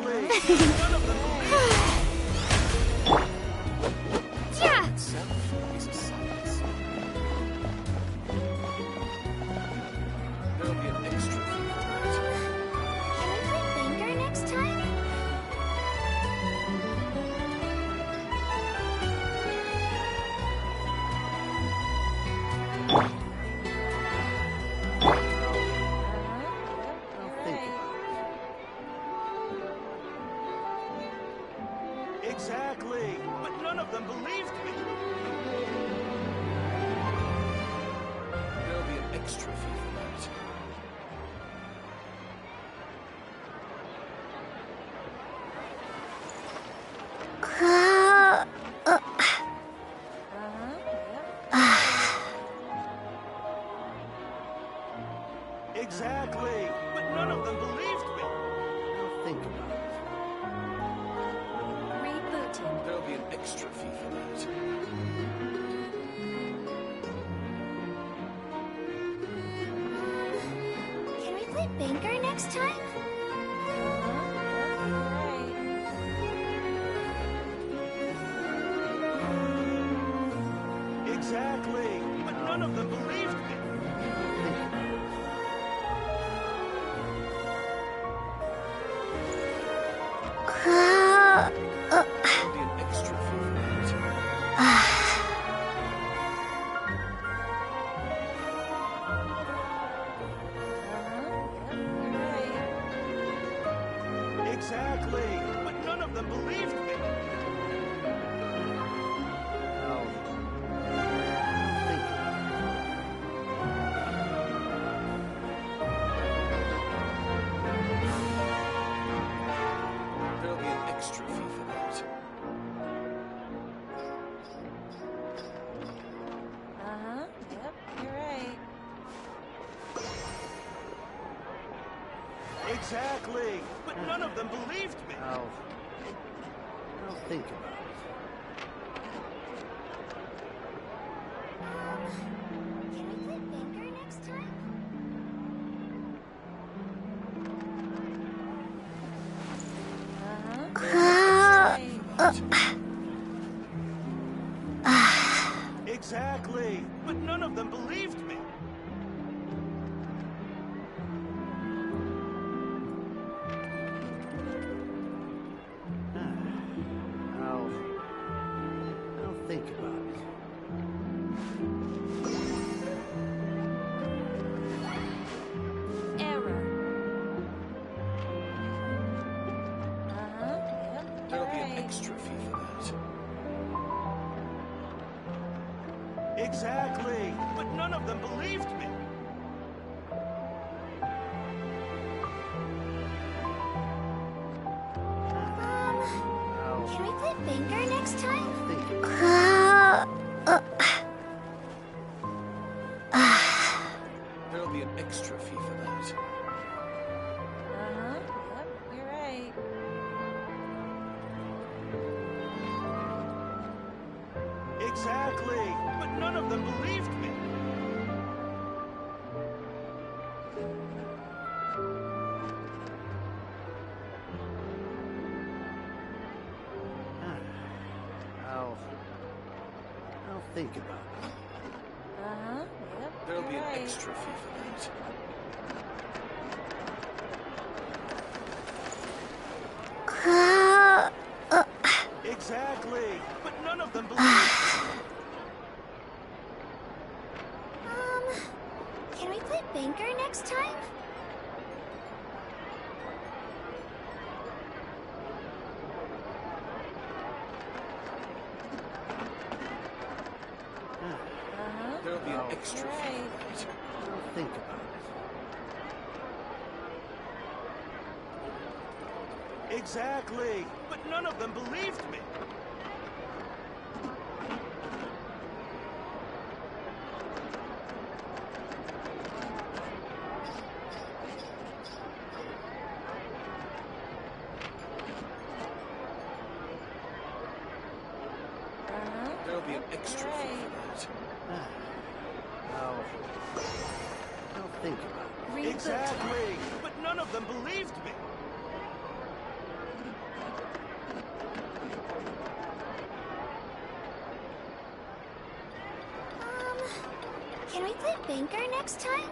Exactly. None of them believe. Yeah. Itself is a science. There'll be an extra fee for that. Can we play Banger next time? Exactly. But none of them believed me. There'll be an extra fee for that. Exactly. But none of them believed me. Now think about it. Rebooting. There'll be an extra fee for that. Can we play Banger next time? Exactly. But none of them believed me. There'll be an extra fee for that. Exactly. But none of them believed me. There'll be an extra fee for that. Yep, you're right. Exactly. But none of them believed me. I'll think about it. Can we play Banger next time? Exactly. But none of them believed me. I'll think about it. Error. Yep, There'll you're be an right. extra fee for that. Exactly. But none of them believed me. Can we play Banger next time? There'll be an extra fee for that. Yep, you're right. Exactly. But none of them believed me. I'll think about it. Yep, There'll be you're an right. extra fee for that. Exactly. But none of them believed me. Can we play Banger next time? There'll be an extra You're fee right. for that. I'll think about it. Exactly. But none of them believed me. There'll be an extra fee for that. I'll think about it. Reboot. Exactly. But none of them believed me. Can we play banker next time?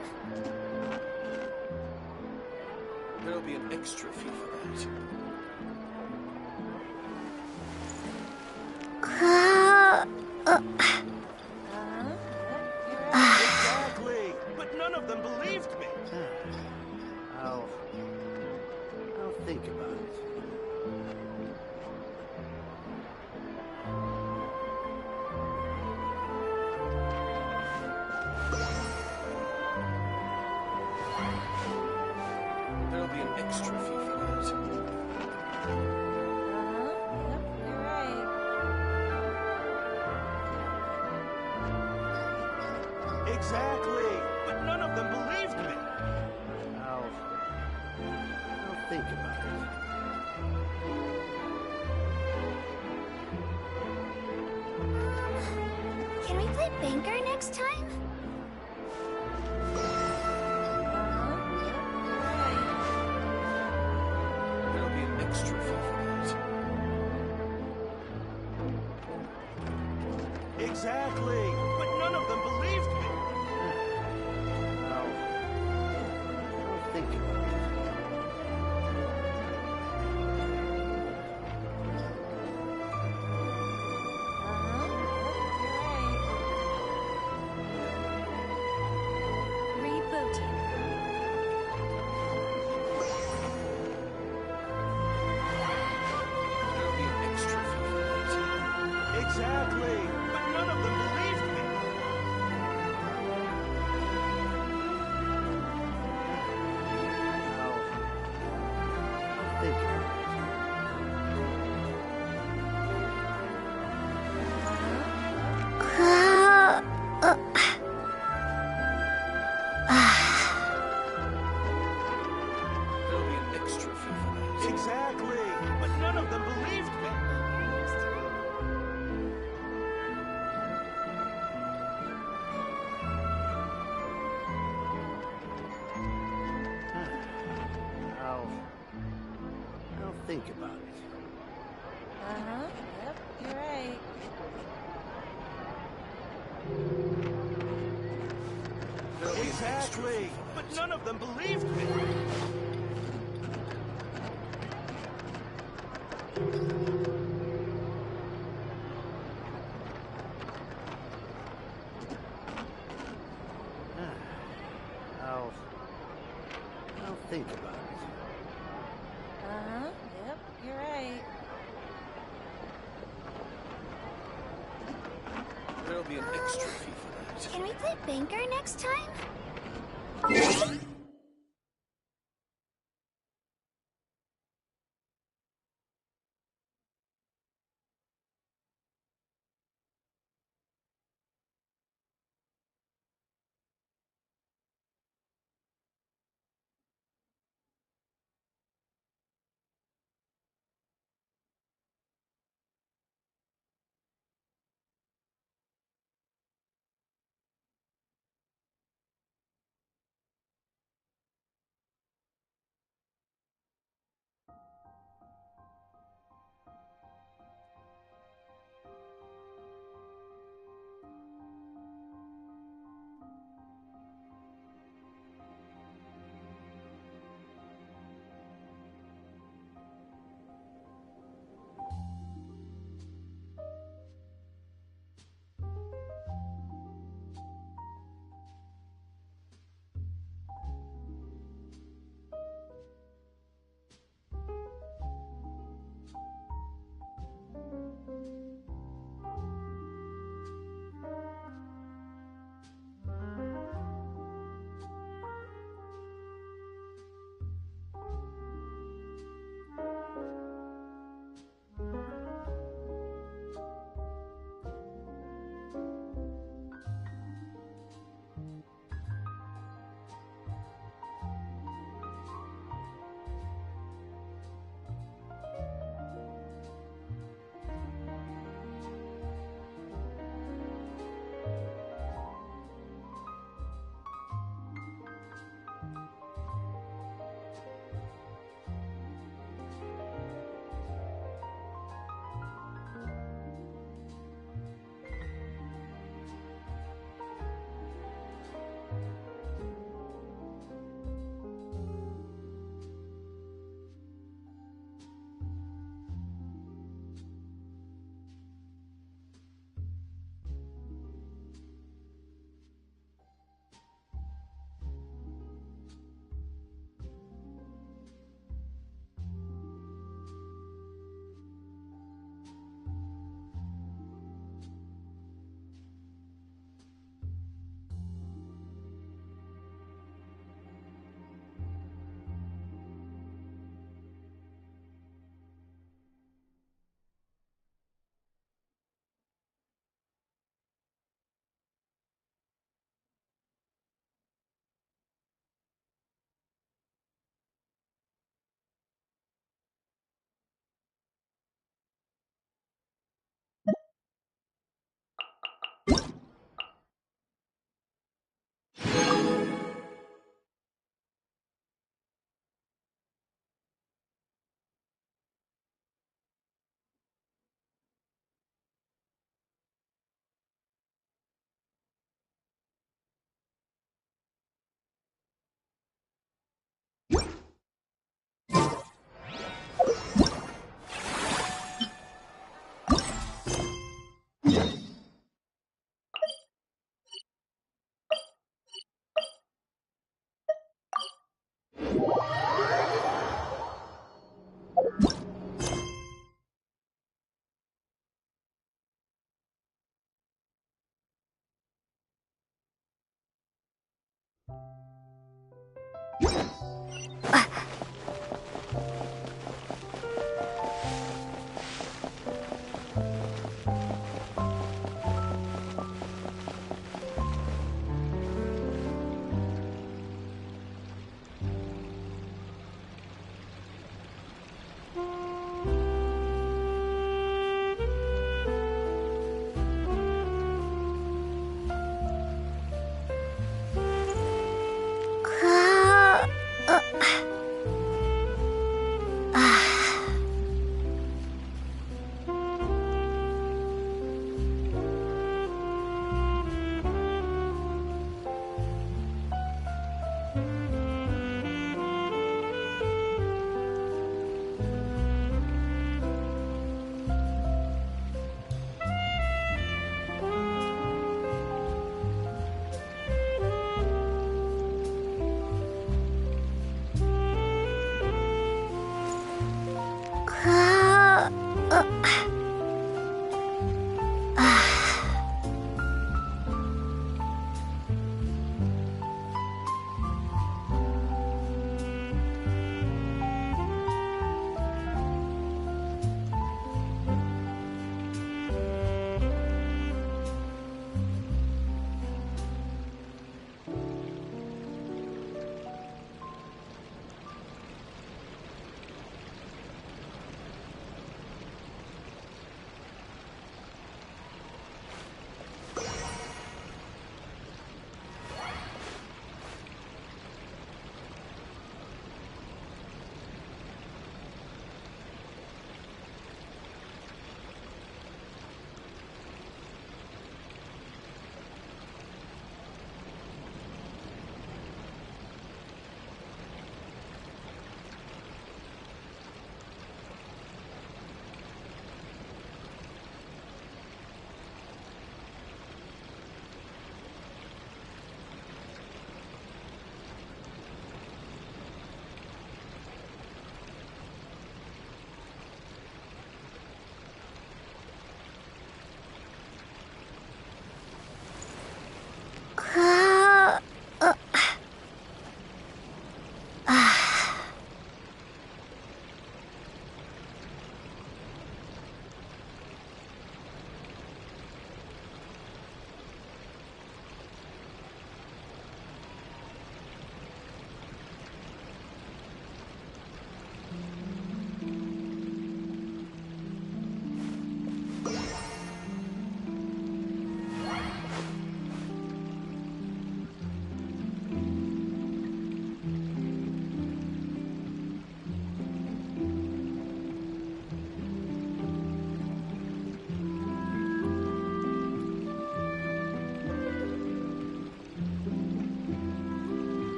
There'll be an extra fee for that. Exactly! But none of them believed me! I'll think about it. There'll be an extra fee for that. Yep, you're right. Exactly! But none of them believed me! I'll think about it. Can we play banker next time? There'll be an extra fee for that. Exactly! But none of them believed me! I'll think about it. Rebooting. There'll be an extra fee for that. Exactly! But none of them believed me! I'll think about it. There'll be an extra fee for that. Exactly! But none of them believed me! I'll think about it. Yep, you're right. There'll be an extra fee for that. But none of them believed me! I'll think about it. Yep, you're right. There'll be an extra fee for that. Can we play banker next time?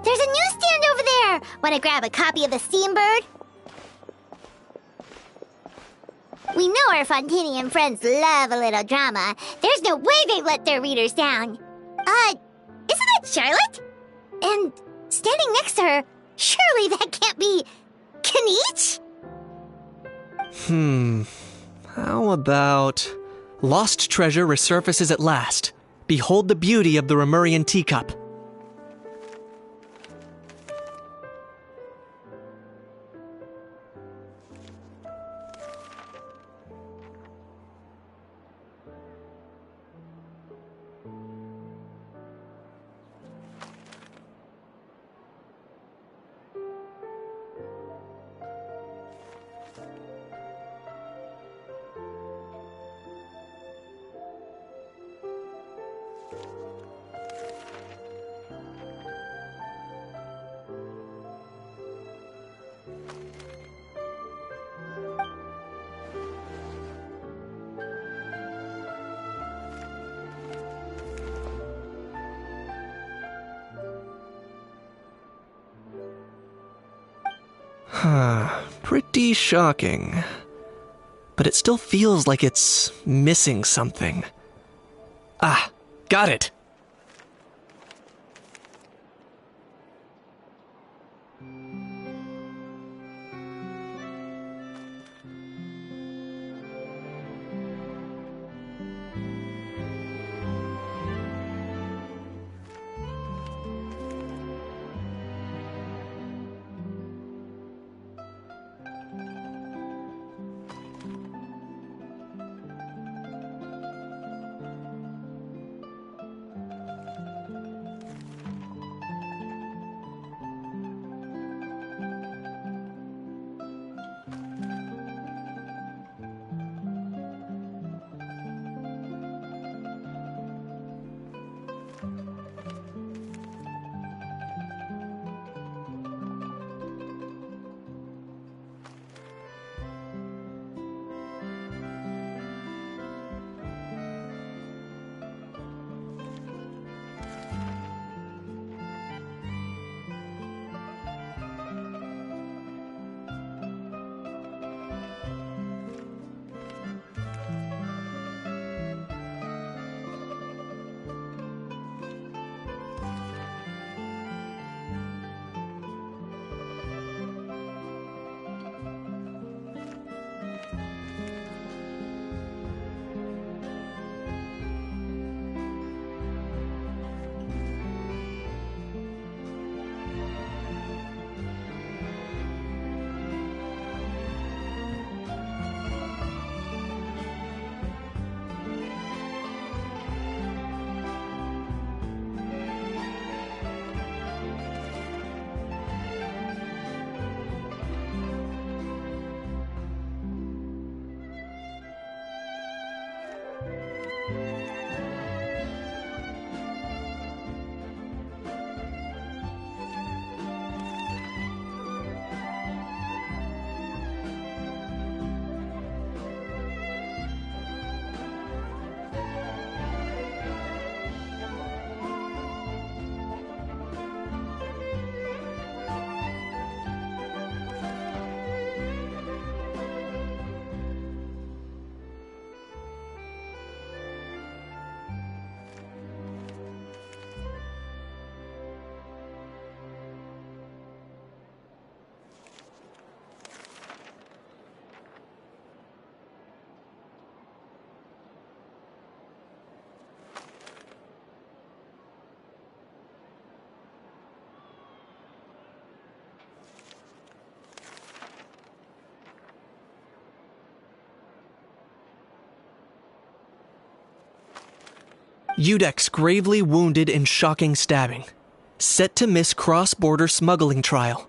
There's a newsstand over there! Wanna grab a copy of the Steambird? We know our Fontanian friends love a little drama. There's no way they've let their readers down. Isn't that Charlotte? And standing next to her, surely that can't be Kaniche? How about... Lost treasure resurfaces at last. Behold the beauty of the Remurian teacup. Pretty shocking. But it still feels like it's missing something. Ah, got it! Udex gravely wounded in shocking stabbing. Set to miss cross-border smuggling trial.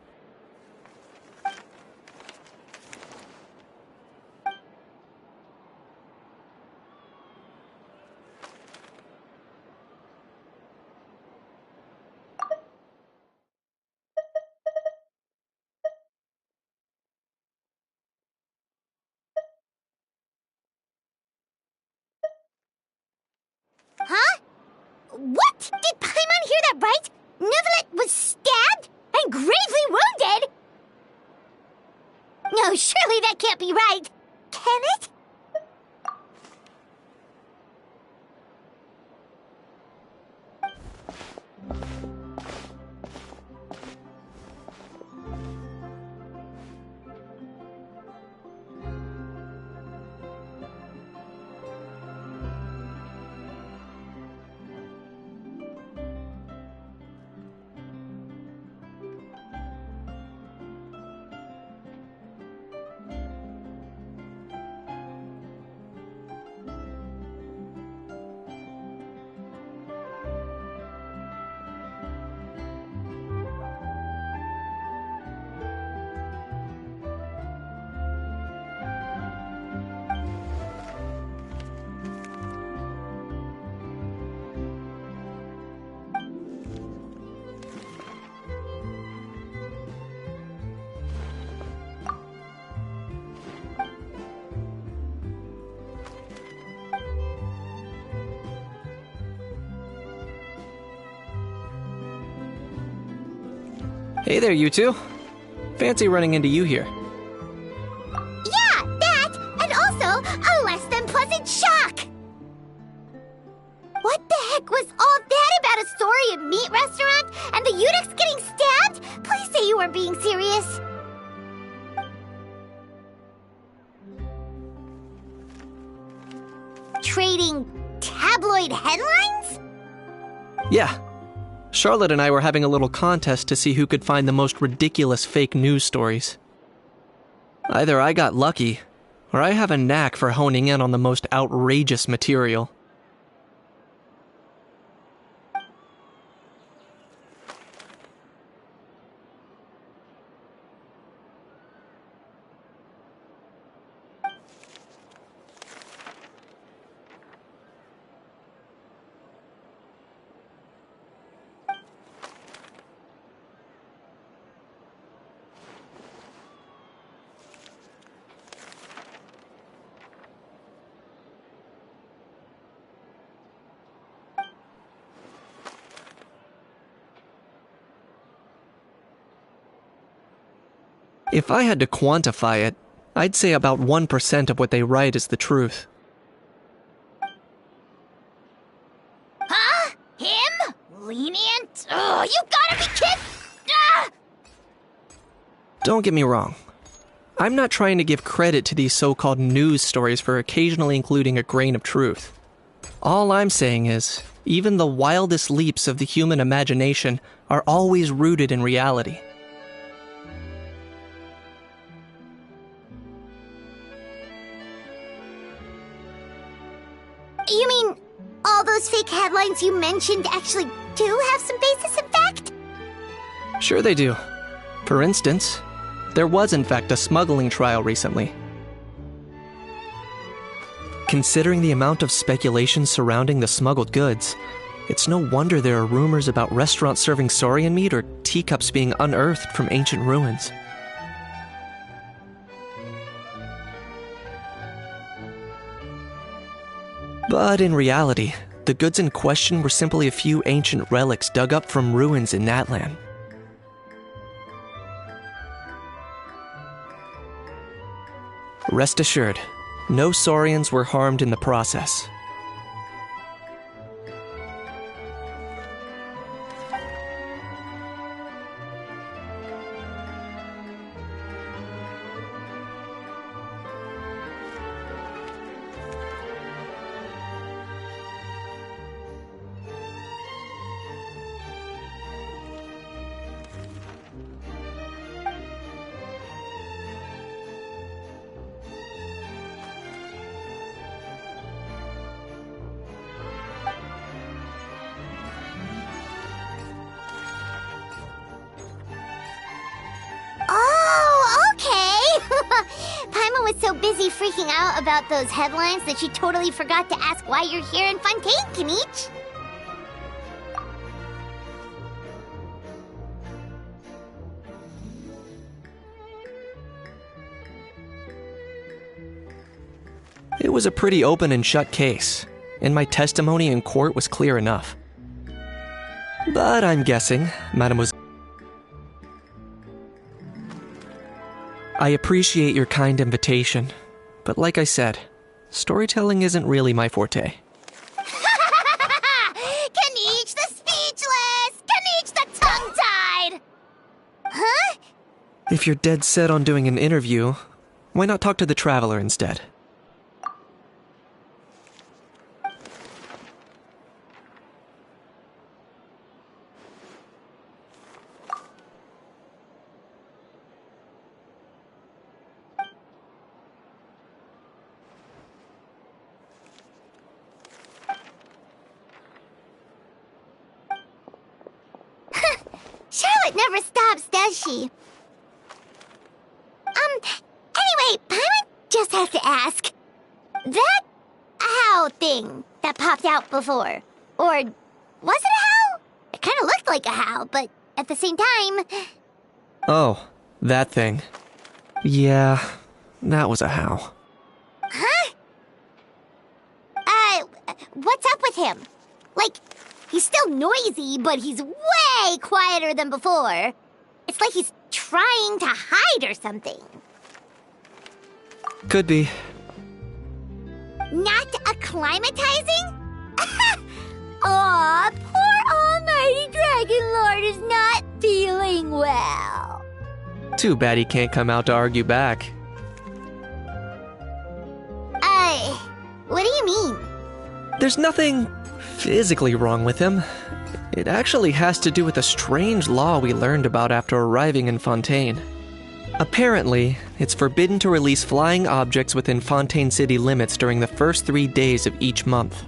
Huh? What? Did Paimon hear that right? Neuvillette was stabbed and gravely wounded? No, surely that can't be right. Can it? Hey there, you two. Fancy running into you here. Yeah, that, and also a less than pleasant shock! What the heck was all that about a Saurian meat restaurant and the eunuchs getting stabbed? Please say you weren't being serious. Trading tabloid headlines? Yeah. Charlotte and I were having a little contest to see who could find the most ridiculous fake news stories. Either I got lucky, or I have a knack for honing in on the most outrageous material. If I had to quantify it, I'd say about 1% of what they write is the truth. Huh? Him? Lenient? Oh, you gotta be kidding! Ah! Don't get me wrong. I'm not trying to give credit to these so-called news stories for occasionally including a grain of truth. All I'm saying is, even the wildest leaps of the human imagination are always rooted in reality. You mean all those fake headlines you mentioned actually do have some basis in fact? Sure they do. For instance, there was in fact a smuggling trial recently. Considering the amount of speculation surrounding the smuggled goods, it's no wonder there are rumors about restaurants serving saurian meat or teacups being unearthed from ancient ruins. But in reality, the goods in question were simply a few ancient relics dug up from ruins in Natlan. Rest assured, no saurians were harmed in the process. Oh, okay! Paimon was so busy freaking out about those headlines that she totally forgot to ask why you're here in Fontaine, Kinich. It was a pretty open and shut case, and my testimony in court was clear enough. But I'm guessing, Mademoiselle... I appreciate your kind invitation, but like I said, storytelling isn't really my forte. Kinich the speechless! Kinich the tongue-tied! Huh? If you're dead set on doing an interview, why not talk to the Traveler instead? Charlotte never stops, does she? Anyway, Paimon just has to ask. That owl thing that popped out before, or was it a howl? It kind of looked like a howl, but at the same time... Oh, that thing. Yeah, that was a howl. Huh? What's up with him? Like, he's still noisy, but he's way quieter than before. It's like he's trying to hide or something. Could be. Not acclimatizing? Aw, poor Almighty Dragon Lord is not feeling well. Too bad he can't come out to argue back. What do you mean? There's nothing physically wrong with him. It actually has to do with a strange law we learned about after arriving in Fontaine. Apparently, it's forbidden to release flying objects within Fontaine city limits during the first 3 days of each month.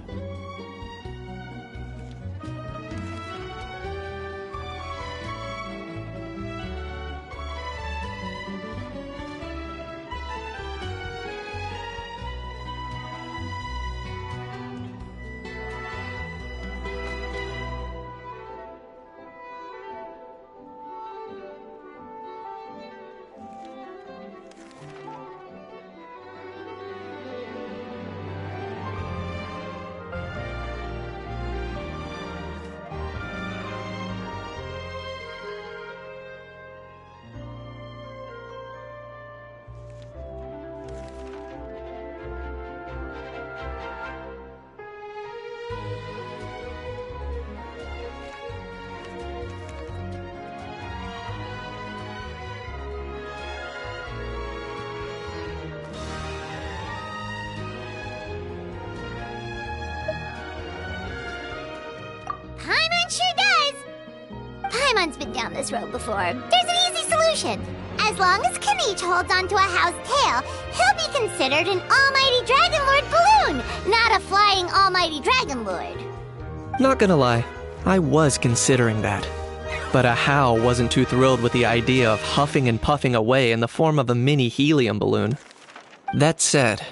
Paimon sure does! Paimon's been down this road before. There's an easy solution. As long as Kaniche holds onto a house tail, he'll be considered an Almighty Dragon Lord balloon, not a flying Almighty Dragon Lord. Not gonna lie, I was considering that. But Ahau wasn't too thrilled with the idea of huffing and puffing away in the form of a mini helium balloon. That said,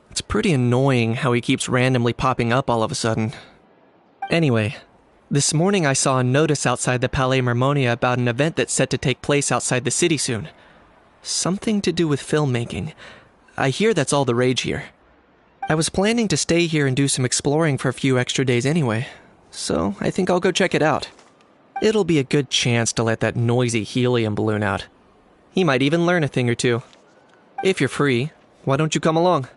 it's pretty annoying how he keeps randomly popping up all of a sudden. Anyway, this morning I saw a notice outside the Palais Mermonia about an event that's set to take place outside the city soon. Something to do with filmmaking. I hear that's all the rage here. I was planning to stay here and do some exploring for a few extra days anyway, so I think I'll go check it out. It'll be a good chance to let that noisy helium balloon out. He might even learn a thing or two. If you're free, why don't you come along?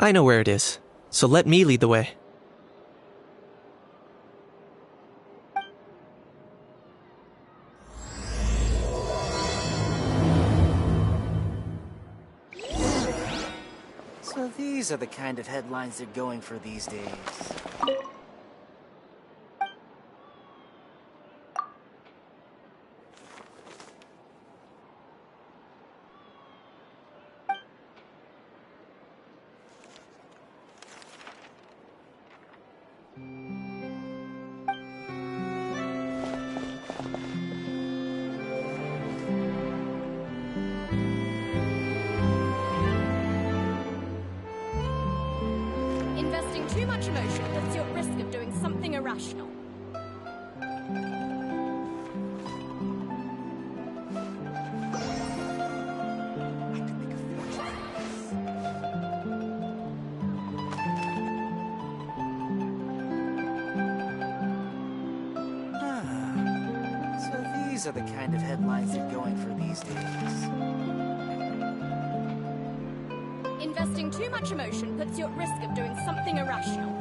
I know where it is, so let me lead the way. So these are the kind of headlines they're going for these days. Investing too much emotion puts you at risk of doing something irrational. So these are the kind of headlines they're going for these days. Investing too much emotion puts you at risk of doing something irrational.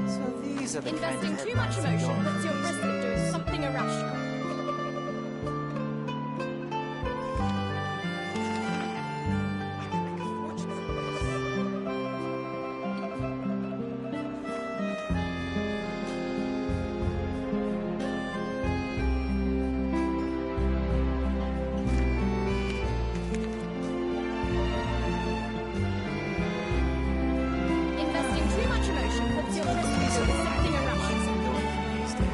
So these are the kind of Investing too headlines much they're emotion going puts you for at these risk of doing something irrational. Investing too much emotion puts you at risk of doing something irrational. these days.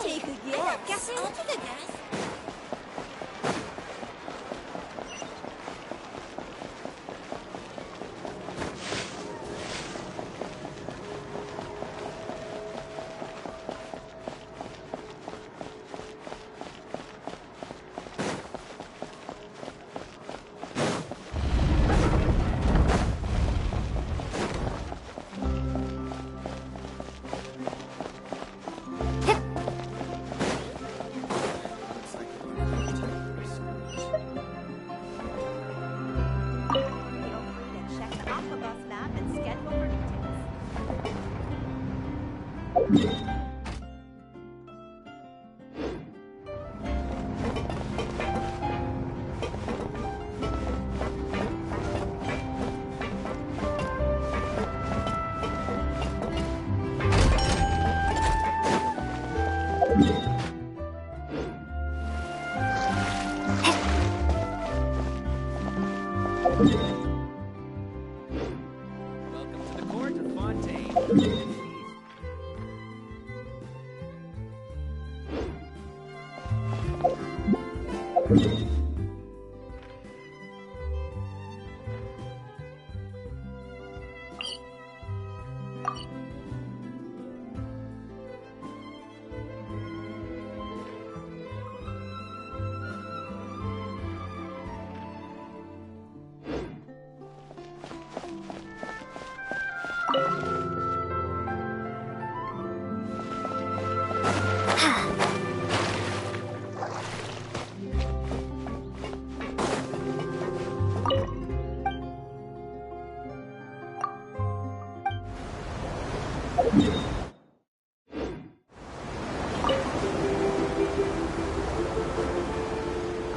Take a guess. I'll take a guess. Welcome to the court of Fontaine.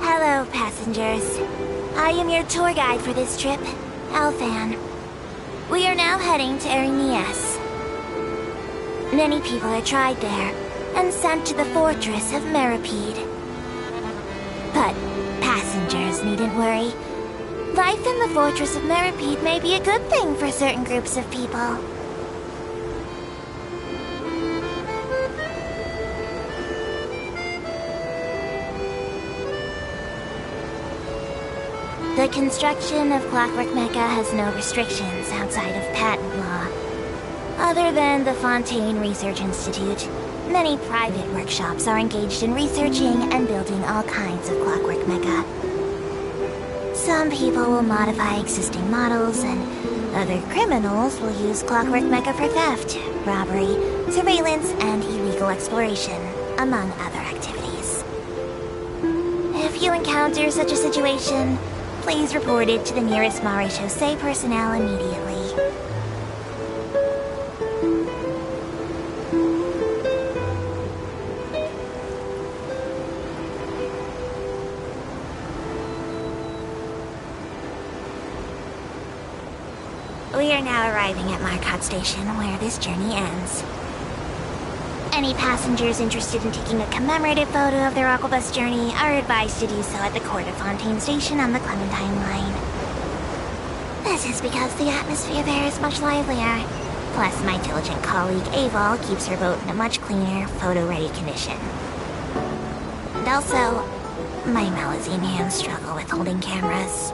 Hello, passengers. I am your tour guide for this trip, Alfan. We are now heading to Erinias. Many people are tried there and sent to the fortress of Meripede. But passengers needn't worry. Life in the fortress of Meripede may be a good thing for certain groups of people. The construction of Clockwork Mecha has no restrictions outside of patent law. Other than the Fontaine Research Institute, many private workshops are engaged in researching and building all kinds of Clockwork Mecha. Some people will modify existing models, and other criminals will use Clockwork Mecha for theft, robbery, surveillance, and illegal exploration, among other activities. If you encounter such a situation, please report it to the nearest Maréchaussée personnel immediately. We are now arriving at Marcotte Station, where this journey ends. Any passengers interested in taking a commemorative photo of their Aquabus journey are advised to do so at the Court of Fontaine Station on the Clementine line. This is because the atmosphere there is much livelier, Plus, my diligent colleague Aval keeps her boat in a much cleaner, photo-ready condition. And also, my Malazine hands struggle with holding cameras.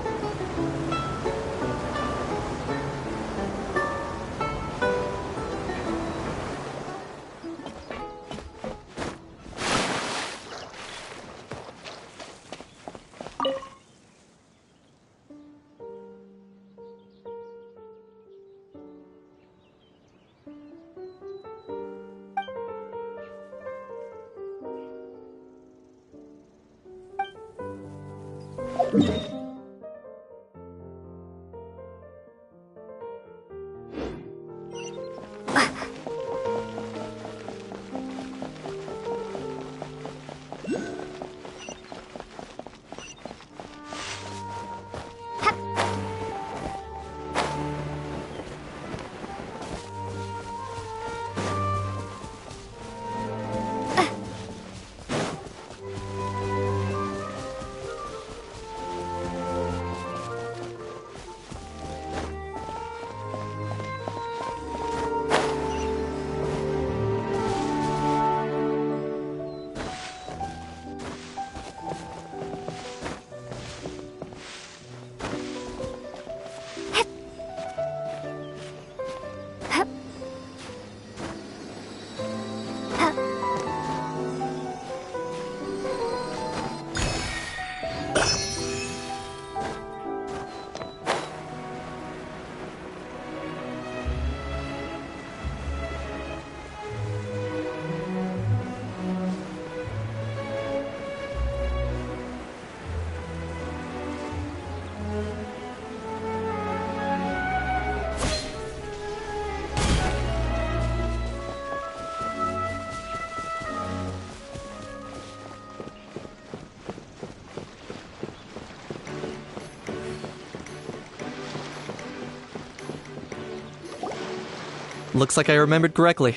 Looks like I remembered correctly.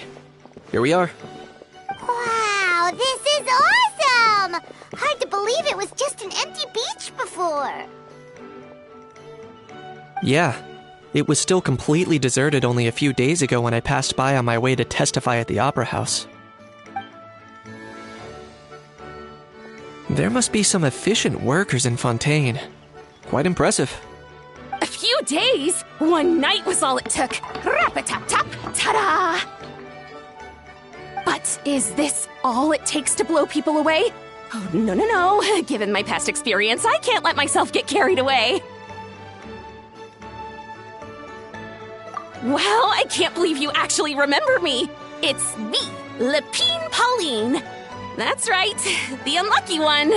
Here we are. Wow, this is awesome! Hard to believe it was just an empty beach before. Yeah, it was still completely deserted only a few days ago when I passed by on my way to testify at the Opera House. There must be some efficient workers in Fontaine. Quite impressive. A few days? One night was all it took. Rap-a-tap-tap, ta-da! But is this all it takes to blow people away? Oh, no. Given my past experience, I can't let myself get carried away. Well, I can't believe you actually remember me. It's me, Lepine Pauline. That's right, the unlucky one.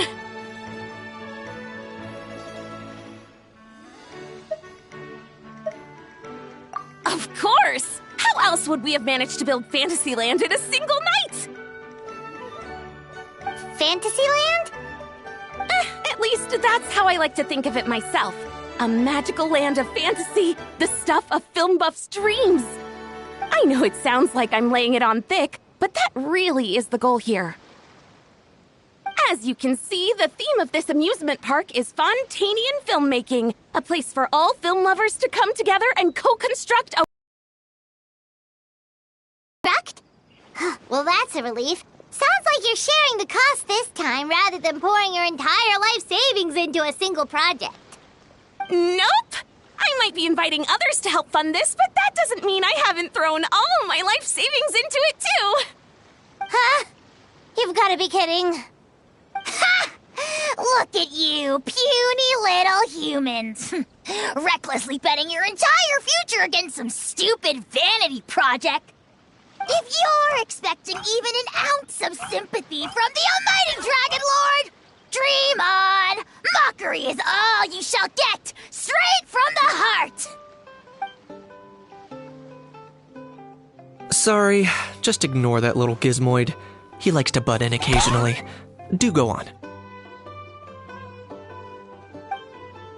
Of course! How else would we have managed to build Fantasyland in a single night? Fantasyland? At least that's how I like to think of it myself. A magical land of fantasy, the stuff of film buffs' dreams. I know it sounds like I'm laying it on thick, but that really is the goal here. As you can see, the theme of this amusement park is Fontainian filmmaking, a place for all film lovers to come together and co-construct a... Fact? Well, that's a relief. Sounds like you're sharing the cost this time rather than pouring your entire life savings into a single project. Nope! I might be inviting others to help fund this, but that doesn't mean I haven't thrown all of my life savings into it, too! Huh? You've got to be kidding. Ha! Look at you, puny little humans. Recklessly betting your entire future against some stupid vanity project. If you're expecting even an ounce of sympathy from the almighty Dragon Lord, dream on! Mockery is all you shall get, straight from the heart! Sorry, just ignore that little gizmoid. He likes to butt in occasionally. Do go on.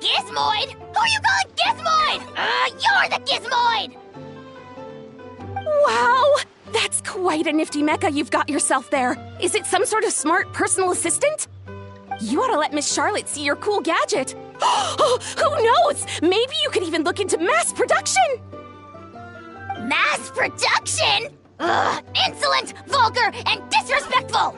Gizmoid? Who you calling Gizmoid? You're the Gizmoid! Wow! That's quite a nifty mecha you've got yourself there. Is it some sort of smart personal assistant? You ought to let Miss Charlotte see your cool gadget. Who knows? Maybe you could even look into mass production. Mass production? Ugh, insolent, vulgar, and disrespectful!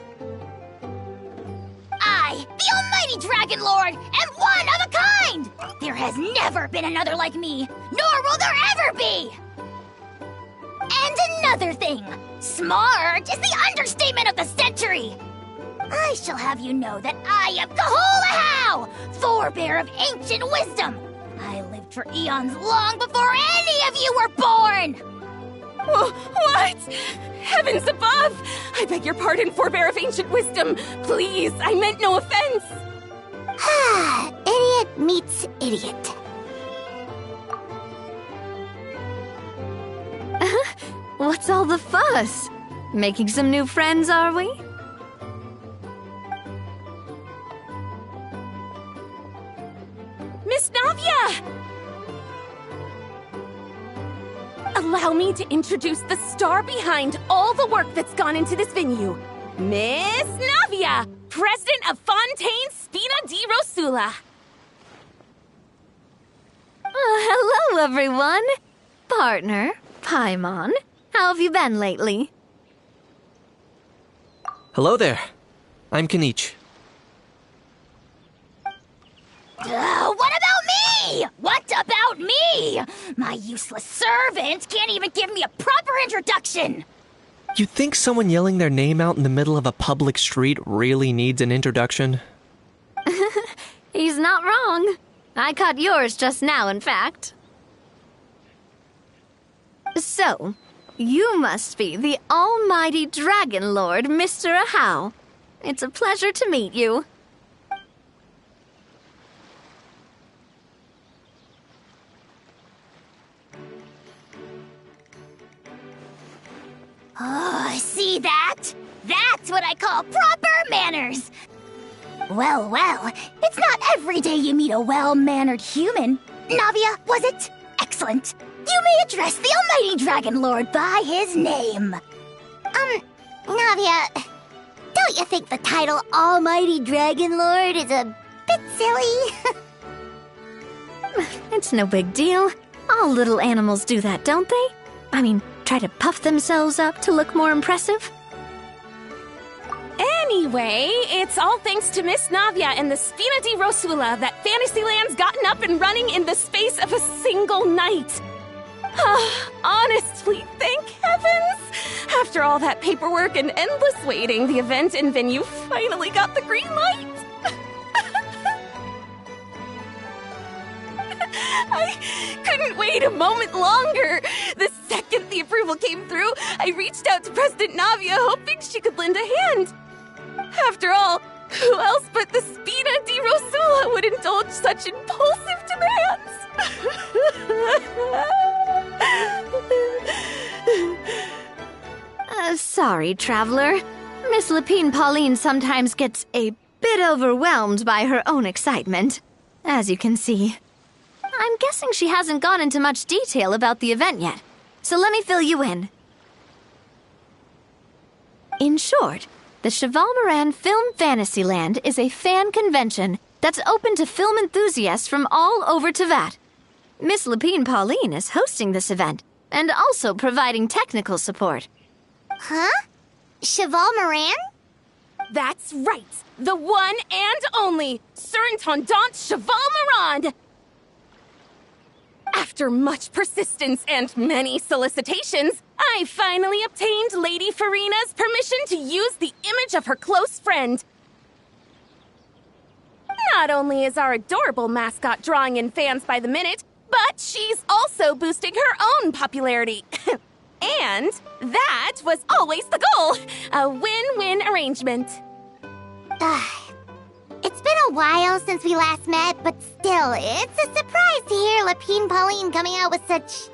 I, the Almighty Dragon Lord, am one of a kind! There has never been another like me, nor will there ever be! And another thing, smart is the understatement of the century! I shall have you know that I am Kahulahau, forebear of ancient wisdom! I lived for eons long before any of you were born! What? Heavens above! I beg your pardon, forebear of ancient wisdom. Please, I meant no offense. Idiot meets idiot. What's all the fuss? Making some new friends, are we? Miss Navia! Allow me to introduce the star behind all the work that's gone into this venue. Miss Navia, president of Fontaine Spina di Rosula. Hello, everyone. Partner, Paimon, how have you been lately? Hello there. I'm Kanich. What about me? What about me? My useless servant can't even give me a proper introduction. You think someone yelling their name out in the middle of a public street really needs an introduction? He's not wrong. I caught yours just now, in fact. So, you must be the almighty Dragon Lord, Mr. Ahau. It's a pleasure to meet you. Oh, see that? That's what I call proper manners. Well, it's not every day you meet a well-mannered human. Navia, was it? Excellent. You may address the Almighty Dragon Lord by his name. Navia, don't you think the title Almighty Dragon Lord is a bit silly? It's no big deal. All little animals do that, don't they? I mean, try to puff themselves up to look more impressive. Anyway, it's all thanks to Miss Navia and the Spina di Rosula that Fantasyland's gotten up and running in the space of a single night. Honestly, thank heavens! After all that paperwork and endless waiting, the event and venue finally got the green light. I couldn't wait a moment longer. The second the approval came through, I reached out to President Navia, hoping she could lend a hand. After all, who else but the Spina di Rosula would indulge such impulsive demands? Sorry, traveler. Miss Lapine Pauline sometimes gets a bit overwhelmed by her own excitement, as you can see. I'm guessing she hasn't gone into much detail about the event yet, so let me fill you in. In short, the Cheval Moran Film Fantasyland is a fan convention that's open to film enthusiasts from all over Teyvat. Miss Lapine Pauline is hosting this event and also providing technical support. Huh? Cheval Moran? That's right, the one and only Surintendant Cheval Moran! After much persistence and many solicitations, I finally obtained Lady Farina's permission to use the image of her close friend. Not only is our adorable mascot drawing in fans by the minute, but she's also boosting her own popularity. And that was always the goal, a win-win arrangement. It's been a while since we last met, but still, it's a surprise to hear Lapine Pauline coming out with such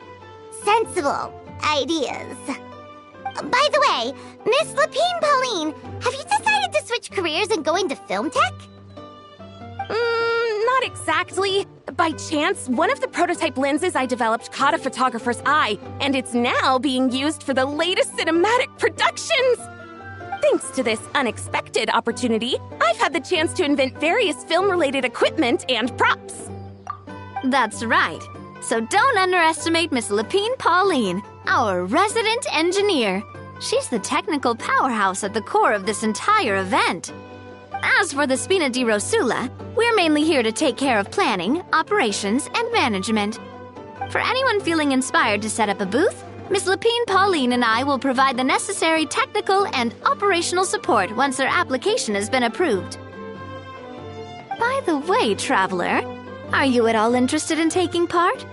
sensible ideas. By the way, Miss Lapine Pauline, have you decided to switch careers and go into film tech? Not exactly. By chance, one of the prototype lenses I developed caught a photographer's eye, and it's now being used for the latest cinematic productions. Thanks to this unexpected opportunity, I've had the chance to invent various film-related equipment and props. That's right. So don't underestimate Miss Lapine Pauline. our resident engineer. She's the technical powerhouse at the core of this entire event. As for the Spina di Rosula, we're mainly here to take care of planning, operations, and management. For anyone feeling inspired to set up a booth, Miss Lapine Pauline and I will provide the necessary technical and operational support once their application has been approved. By the way, traveler, are you at all interested in taking part?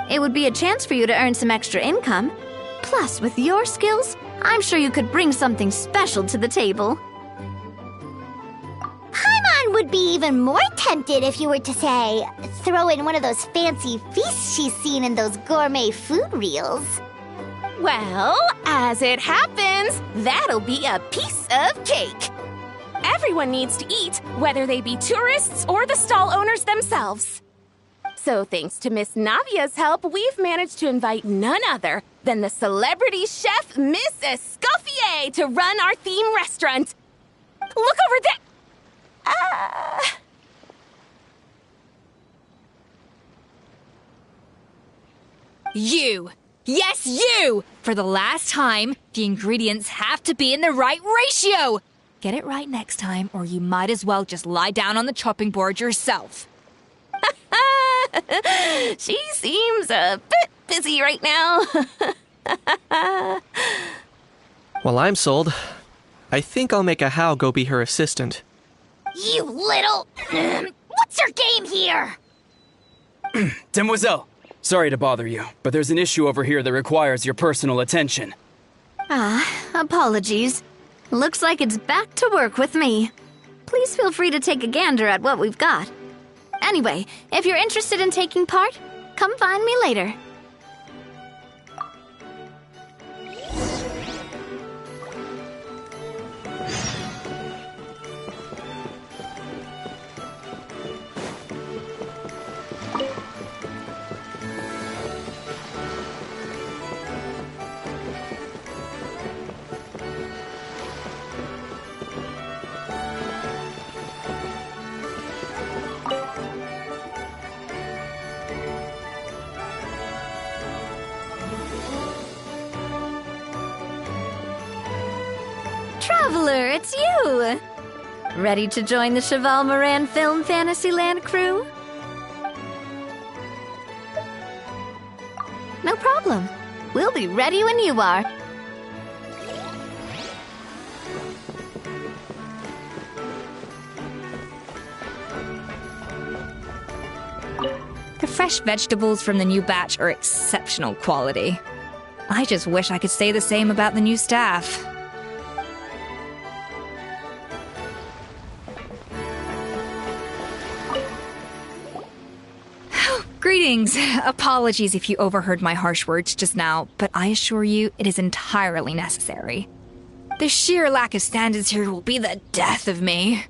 It would be a chance for you to earn some extra income. Plus, with your skills, I'm sure you could bring something special to the table. Paimon would be even more tempted if you were to, say, throw in one of those fancy feasts she's seen in those gourmet food reels. Well, as it happens, that'll be a piece of cake. Everyone needs to eat, whether they be tourists or the stall owners themselves. So thanks to Miss Navia's help, we've managed to invite none other than the celebrity chef, Miss Escoffier, to run our theme restaurant. Look over there! You! Yes, you! For the last time, the ingredients have to be in the right ratio! Get it right next time, or you might as well just lie down on the chopping board yourself. She seems a bit busy right now. Well, I'm sold. I think I'll make a How go be her assistant. You little... What's your game here? Demoiselle, sorry to bother you, but there's an issue over here that requires your personal attention. Apologies. Looks like it's back to work with me. Please feel free to take a gander at what we've got. Anyway, if you're interested in taking part, come find me later. Traveler, it's you! Ready to join the Cheval Moran Film Fantasyland crew? No problem. We'll be ready when you are. The fresh vegetables from the new batch are exceptional quality. I just wish I could say the same about the new staff. Greetings. Apologies if you overheard my harsh words just now, but I assure you it is entirely necessary. The sheer lack of standards here will be the death of me.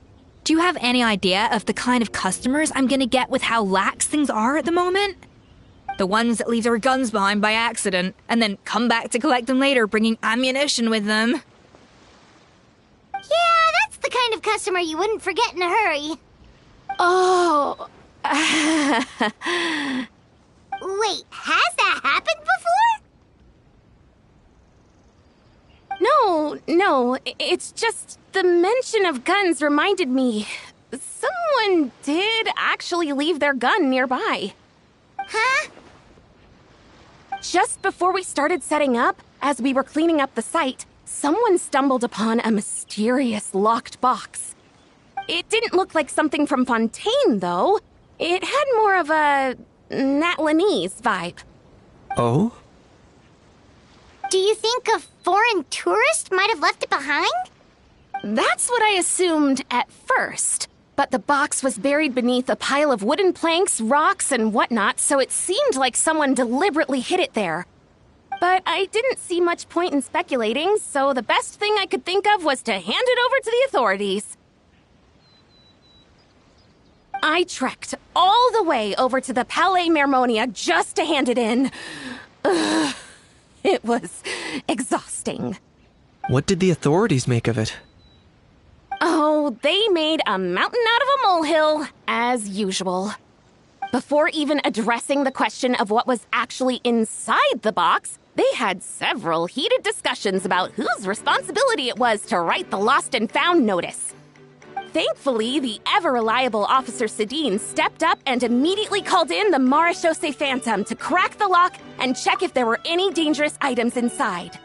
Do you have any idea of the kind of customers I'm gonna get with how lax things are at the moment? The ones that leave their guns behind by accident, and then come back to collect them later bringing ammunition with them. Yeah, that's the kind of customer you wouldn't forget in a hurry. Oh... Wait, has that happened before? No, it's just the mention of guns reminded me. Someone did actually leave their gun nearby. Huh? Just before we started setting up, as we were cleaning up the site, someone stumbled upon a mysterious locked box. It didn't look like something from Fontaine, though. It had more of a Natlanese vibe. Oh? Do you think a foreign tourist might have left it behind? That's what I assumed at first. But the box was buried beneath a pile of wooden planks, rocks, and whatnot, so it seemed like someone deliberately hid it there. But I didn't see much point in speculating, so the best thing I could think of was to hand it over to the authorities. I trekked all the way over to the Palais Mermonia just to hand it in. Ugh, it was exhausting. What did the authorities make of it? Oh, they made a mountain out of a molehill, as usual. Before even addressing the question of what was actually inside the box, They had several heated discussions about whose responsibility it was to write the lost and found notice. Thankfully, the ever-reliable Officer Sedine stepped up and immediately called in the Marechaussee Phantom to crack the lock and check if there were any dangerous items inside.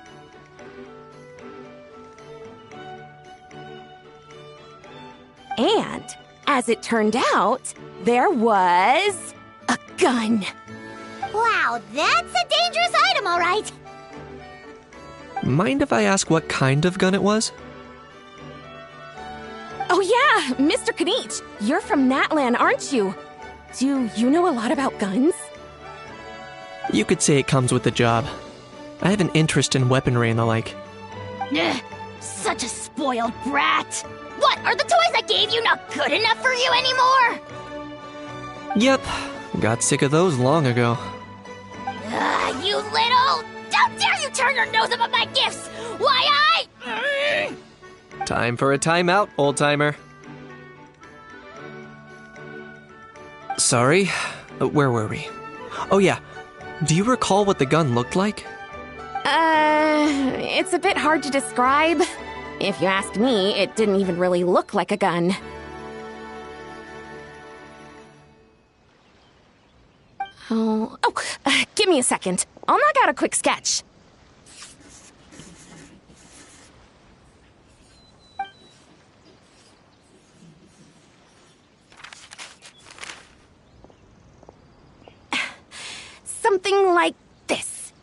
And, as it turned out, there was a gun. Wow, that's a dangerous item, all right. Mind if I ask what kind of gun it was? Oh yeah, Mr. Kanich, you're from Natlan, aren't you? Do you know a lot about guns? You could say it comes with the job. I have an interest in weaponry and the like. Ugh, such a spoiled brat. What, are the toys I gave you not good enough for you anymore? Yep, got sick of those long ago. You little... Don't dare you turn your nose up at my gifts! Why Time for a timeout, old-timer. Sorry, where were we? Oh yeah, do you recall what the gun looked like? It's a bit hard to describe. If you ask me, it didn't even really look like a gun. Give me a second. I'll knock out a quick sketch. Something like this.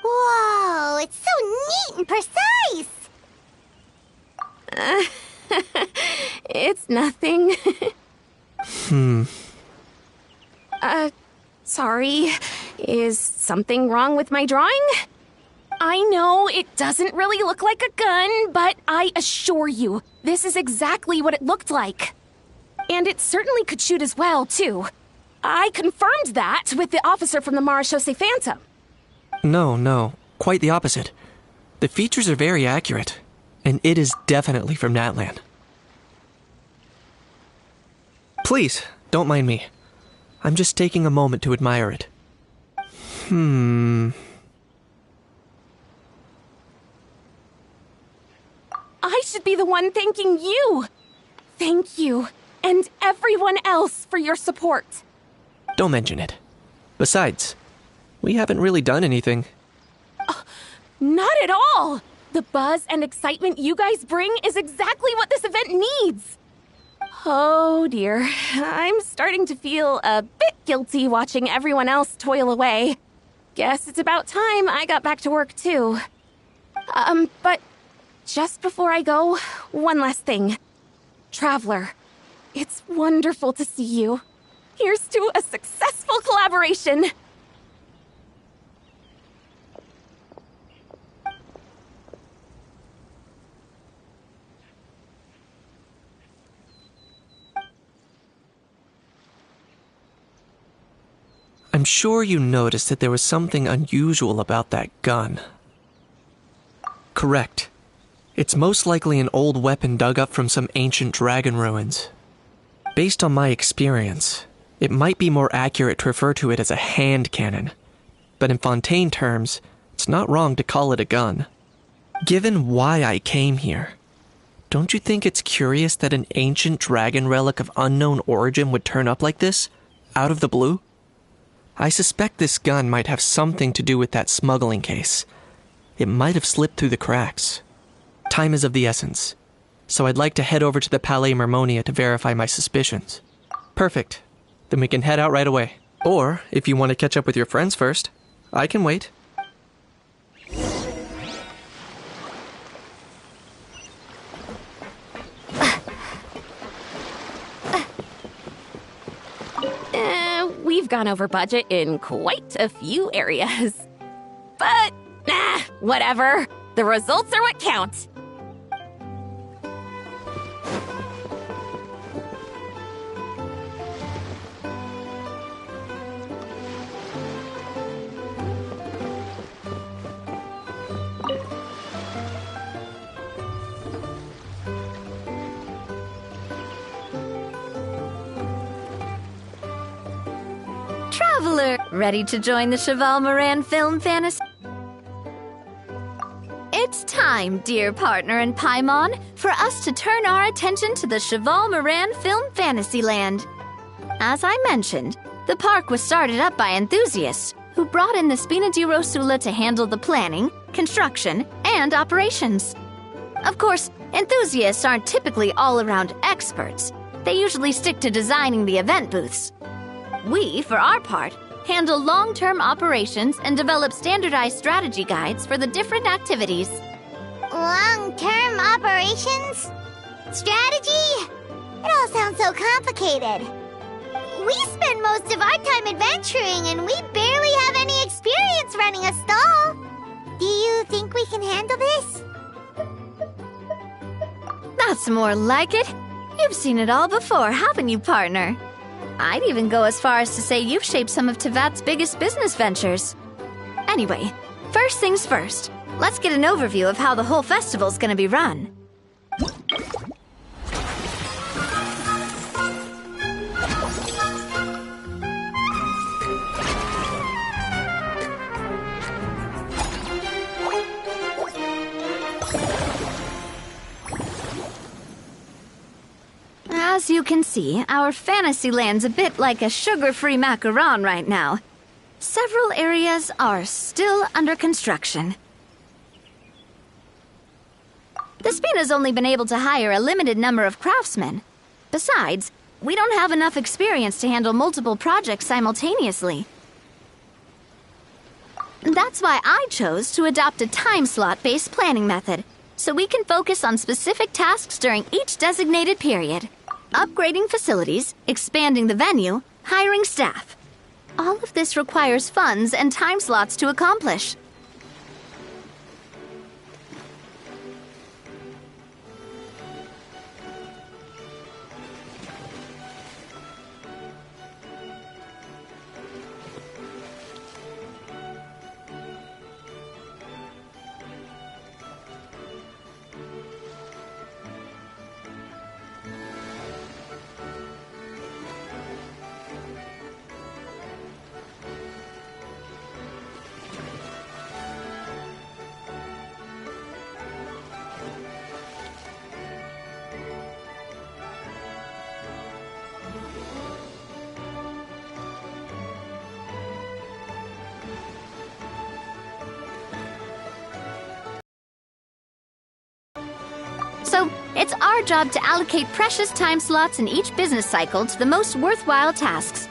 Whoa, it's so neat and precise! It's nothing. Sorry. Is something wrong with my drawing? I know it doesn't really look like a gun, but I assure you, this is exactly what it looked like. And it certainly could shoot as well, too. I confirmed that with the officer from the Marechaussee Phantom. No, quite the opposite. The features are very accurate, and it is definitely from Natlan. Please, don't mind me. I'm just taking a moment to admire it. I should be the one thanking you. Thank you, and everyone else for your support. Don't mention it. Besides, we haven't really done anything. Not at all! The buzz and excitement you guys bring is exactly what this event needs. Oh dear, I'm starting to feel a bit guilty watching everyone else toil away. Guess it's about time I got back to work too. But just before I go, one last thing. Traveler, it's wonderful to see you. Here's to a successful collaboration. I'm sure you noticed that there was something unusual about that gun. Correct. It's most likely an old weapon dug up from some ancient dragon ruins. Based on my experience, it might be more accurate to refer to it as a hand cannon. But in Fontaine terms, it's not wrong to call it a gun. Given why I came here, don't you think it's curious that an ancient dragon relic of unknown origin would turn up like this, out of the blue? I suspect this gun might have something to do with that smuggling case. It might have slipped through the cracks. Time is of the essence, so I'd like to head over to the Palais Mermonia to verify my suspicions. Perfect. Then we can head out right away. Or, if you want to catch up with your friends first, I can wait. We've gone over budget in quite a few areas. But, whatever. The results are what count. traveler! Ready to join the Cheval Moran Film Fantasy? It's time, dear partner in Paimon, for us to turn our attention to the Cheval Moran Film Fantasyland. As I mentioned, the park was started up by enthusiasts who brought in the Spina di Rosula to handle the planning, construction, and operations. Of course, enthusiasts aren't typically all-around experts. They usually stick to designing the event booths. We, for our part, handle long-term operations and develop standardized strategy guides for the different activities. Long-term operations? Strategy? It all sounds so complicated. We spend most of our time adventuring and we barely have any experience running a stall. Do you think we can handle this? That's more like it. You've seen it all before, haven't you, partner? I'd even go as far as to say you've shaped some of Tevat's biggest business ventures. Anyway, first things first. Let's get an overview of how the whole festival's gonna be run. As you can see, our Fantasyland's a bit like a sugar-free macaron right now. Several areas are still under construction. The Spina's only been able to hire a limited number of craftsmen. Besides, we don't have enough experience to handle multiple projects simultaneously. That's why I chose to adopt a time slot-based planning method, so we can focus on specific tasks during each designated period. Upgrading facilities, expanding the venue, hiring staff. All of this requires funds and time slots to accomplish. So, it's our job to allocate precious time slots in each business cycle to the most worthwhile tasks.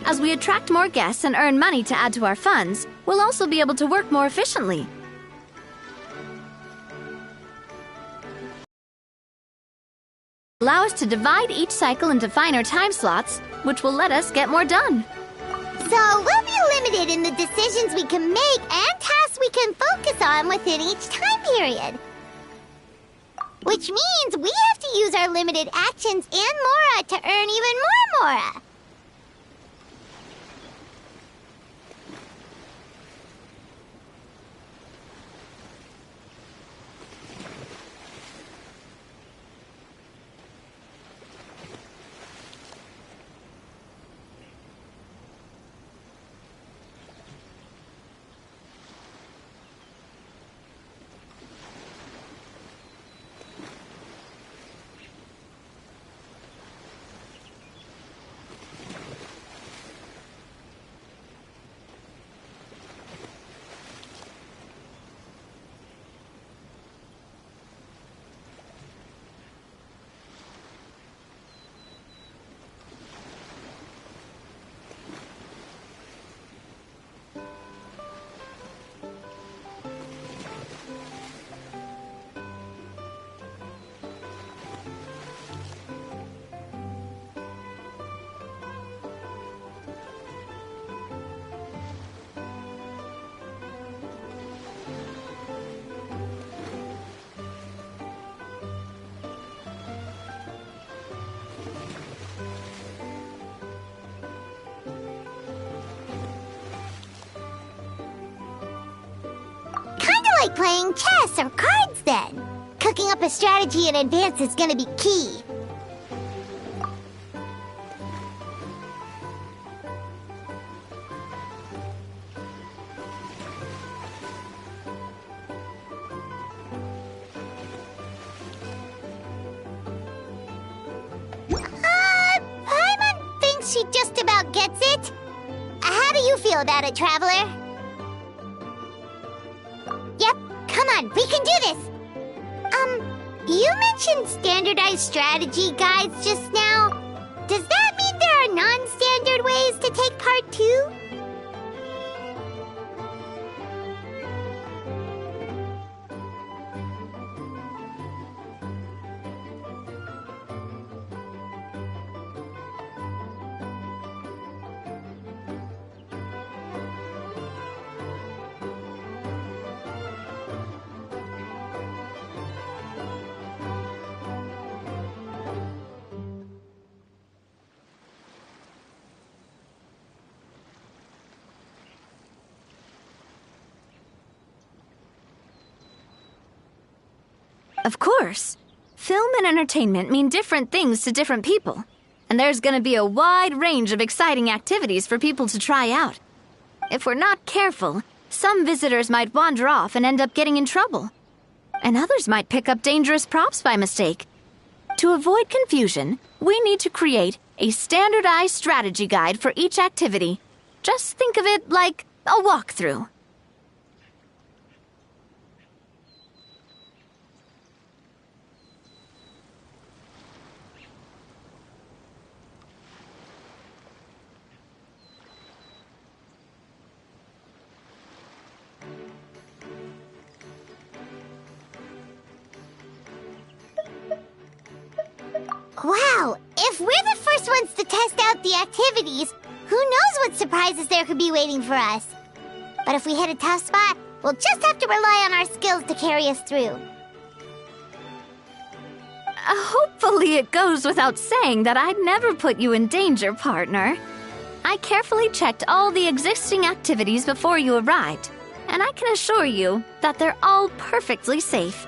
As we attract more guests and earn money to add to our funds, we'll also be able to work more efficiently. Allow us to divide each cycle into finer time slots, which will let us get more done. So we'll be limited in the decisions we can make and tasks we can focus on within each time period. Which means we have to use our limited actions and Mora to earn even more Mora. Like playing chess or cards then. Cooking up a strategy in advance is gonna be key. she just about gets it. How do you feel about it, Traveler? Yep, come on, we can do this! You mentioned standardized strategy guides just now. Does that mean there are non-standard ways to take part too? Of course. Film and entertainment mean different things to different people. And there's gonna be a wide range of exciting activities for people to try out. If we're not careful, some visitors might wander off and end up getting in trouble. And others might pick up dangerous props by mistake. To avoid confusion, we need to create a standardized strategy guide for each activity. Just think of it like a walkthrough. Wow, if we're the first ones to test out the activities, who knows what surprises there could be waiting for us? But if we hit a tough spot, we'll just have to rely on our skills to carry us through. Hopefully it goes without saying that I'd never put you in danger, partner. I carefully checked all the existing activities before you arrived, and I can assure you that they're all perfectly safe.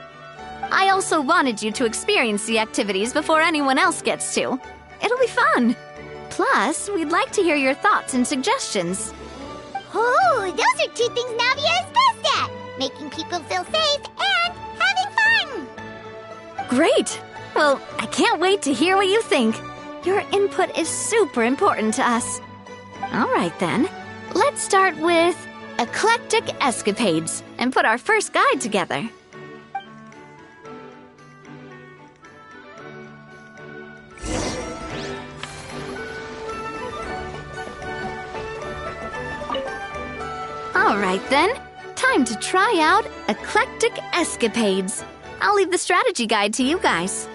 I also wanted you to experience the activities before anyone else gets to. It'll be fun. Plus, we'd like to hear your thoughts and suggestions. Oh, those are two things Navia is best at! Making people feel safe and having fun! Great! Well, I can't wait to hear what you think. Your input is super important to us. All right then, let's start with Eclectic Escapades and put our first guide together. All right then, time to try out Eclectic Escapades. I'll leave the strategy guide to you guys.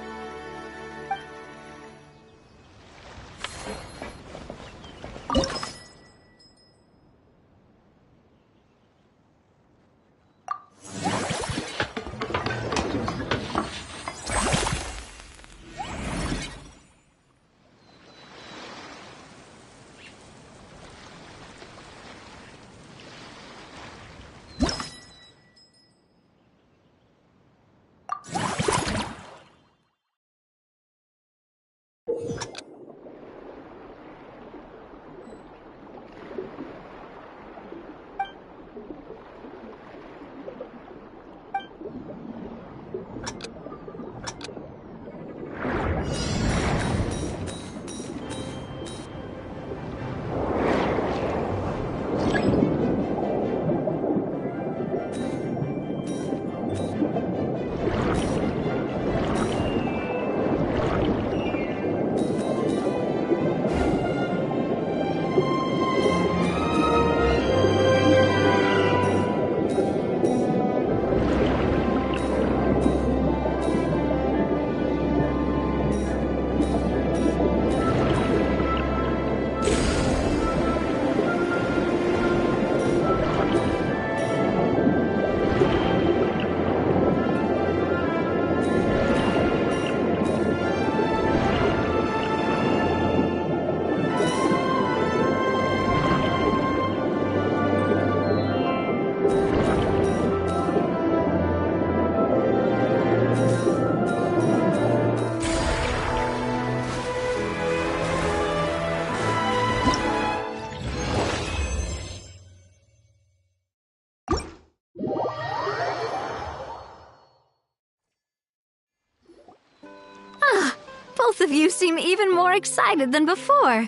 Both of you seem even more excited than before.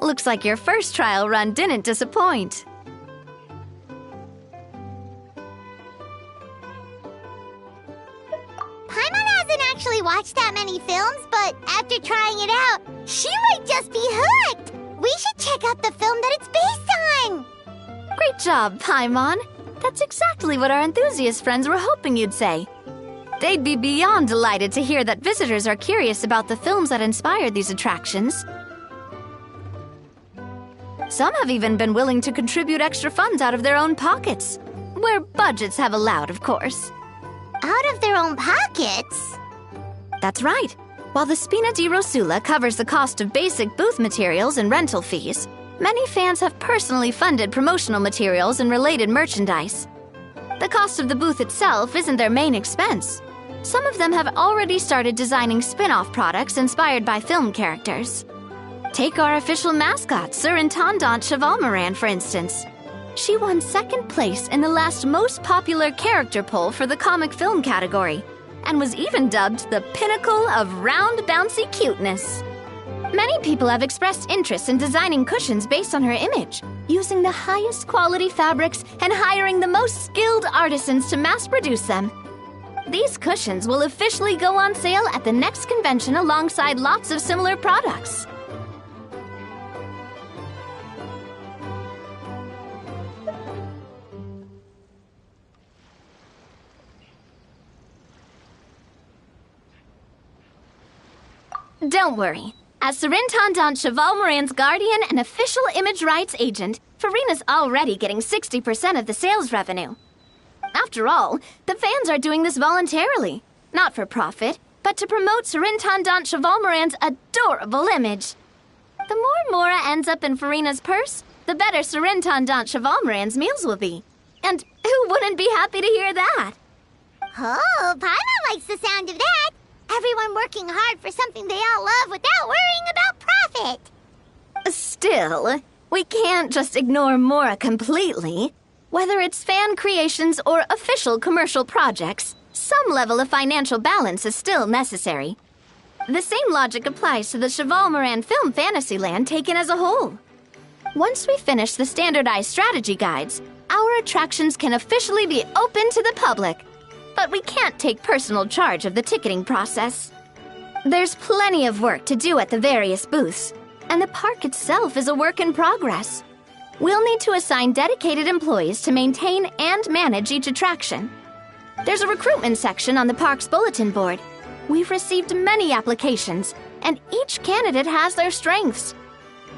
Looks like your first trial run didn't disappoint. Paimon hasn't actually watched that many films, but after trying it out, she might just be hooked! We should check out the film that it's based on! Great job, Paimon. That's exactly what our enthusiast friends were hoping you'd say. They'd be beyond delighted to hear that visitors are curious about the films that inspired these attractions. Some have even been willing to contribute extra funds out of their own pockets. Where budgets have allowed, of course. Out of their own pockets? That's right. While the Spina di Rosula covers the cost of basic booth materials and rental fees, many fans have personally funded promotional materials and related merchandise. The cost of the booth itself isn't their main expense. Some of them have already started designing spin-off products inspired by film characters. Take our official mascot, Surintendant Chevalmoran, for instance. She won second place in the last most popular character poll for the comic film category, and was even dubbed the pinnacle of round, bouncy cuteness. Many people have expressed interest in designing cushions based on her image, using the highest quality fabrics and hiring the most skilled artisans to mass produce them. These cushions will officially go on sale at the next convention alongside lots of similar products. Don't worry. As Surintendant Chevalmoran's guardian and official image rights agent, Farina's already getting 60% of the sales revenue. After all, the fans are doing this voluntarily, not for profit, but to promote Surintendant Chevalmoran's adorable image. The more Mora ends up in Farina's purse, the better Surintendant Chevalmoran's meals will be. And who wouldn't be happy to hear that? Oh, Paimon likes the sound of that! Everyone working hard for something they all love without worrying about profit! Still, we can't just ignore Mora completely. Whether it's fan creations or official commercial projects, some level of financial balance is still necessary. The same logic applies to the Chevalmoran Film Fantasyland taken as a whole. Once we finish the standardized strategy guides, our attractions can officially be open to the public. But we can't take personal charge of the ticketing process. There's plenty of work to do at the various booths, and the park itself is a work in progress. We'll need to assign dedicated employees to maintain and manage each attraction. There's a recruitment section on the park's bulletin board. We've received many applications, and each candidate has their strengths.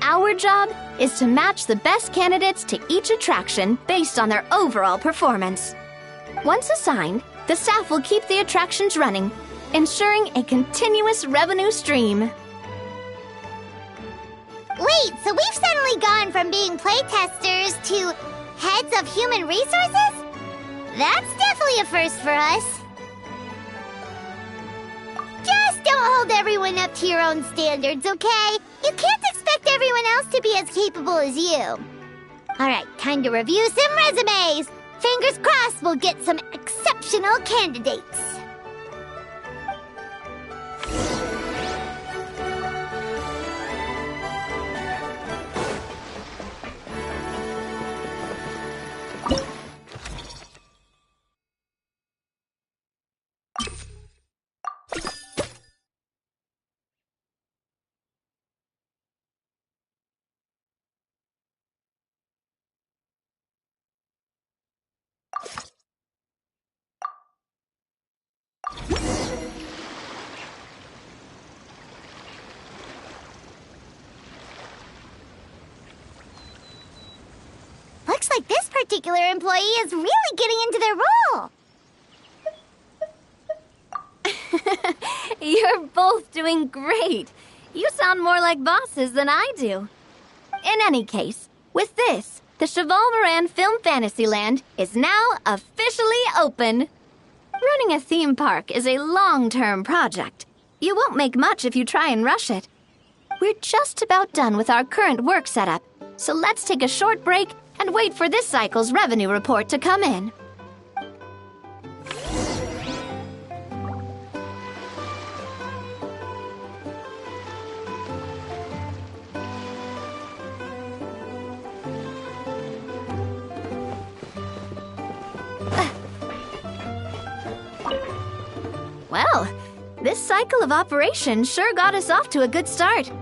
Our job is to match the best candidates to each attraction based on their overall performance. Once assigned, the staff will keep the attractions running, ensuring a continuous revenue stream. Wait, so we've suddenly gone from being playtesters to heads of human resources? That's definitely a first for us. Just don't hold everyone up to your own standards, okay? You can't expect everyone else to be as capable as you. Alright, time to review some resumes. Fingers crossed we'll get some exceptional candidates. Looks like this particular employee is really getting into their role. You're both doing great. You sound more like bosses than I do. In any case, with this, the Chevalmoran Film Fantasyland is now officially open. Running a theme park is a long-term project. You won't make much if you try and rush it. We're just about done with our current work setup, so let's take a short break and wait for this cycle's revenue report to come in. Well, this cycle of operation sure got us off to a good start.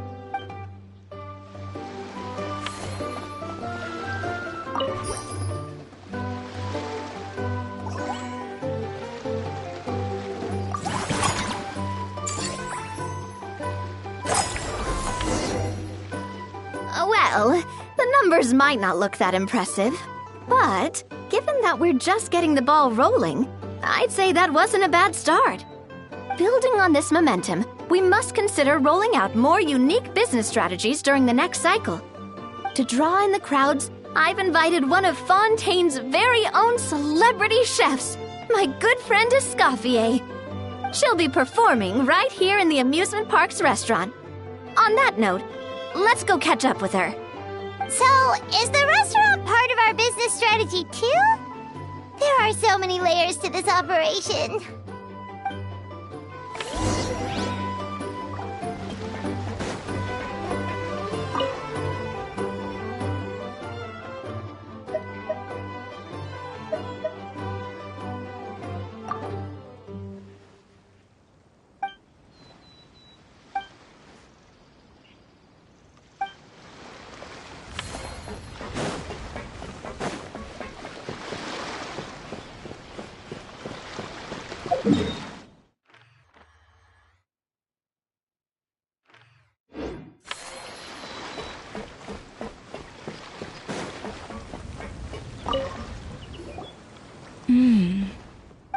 Well, the numbers might not look that impressive, but given that we're just getting the ball rolling, I'd say that wasn't a bad start. Building on this momentum, we must consider rolling out more unique business strategies during the next cycle. To draw in the crowds, I've invited one of Fontaine's very own celebrity chefs, my good friend Escoffier. She'll be performing right here in the amusement park's restaurant. On that note, let's go catch up with her. So, is the restaurant part of our business strategy too? There are so many layers to this operation.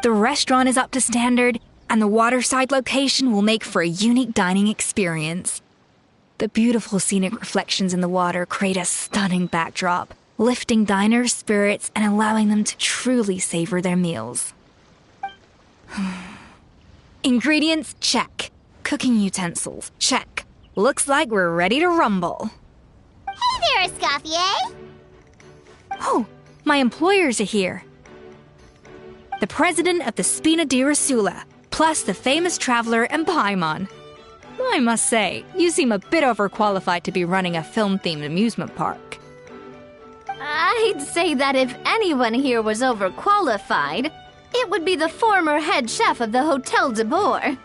The restaurant is up to standard, and the waterside location will make for a unique dining experience. The beautiful scenic reflections in the water create a stunning backdrop, lifting diners' spirits and allowing them to truly savor their meals. Ingredients, check. Cooking utensils, check. Looks like we're ready to rumble. Hey there, Escoffier! Oh, my employers are here. The president of the Spina di Rosula, plus the famous traveler and Paimon. I must say, you seem a bit overqualified to be running a film-themed amusement park. I'd say that if anyone here was overqualified, it would be the former head chef of the Hotel de Bourg.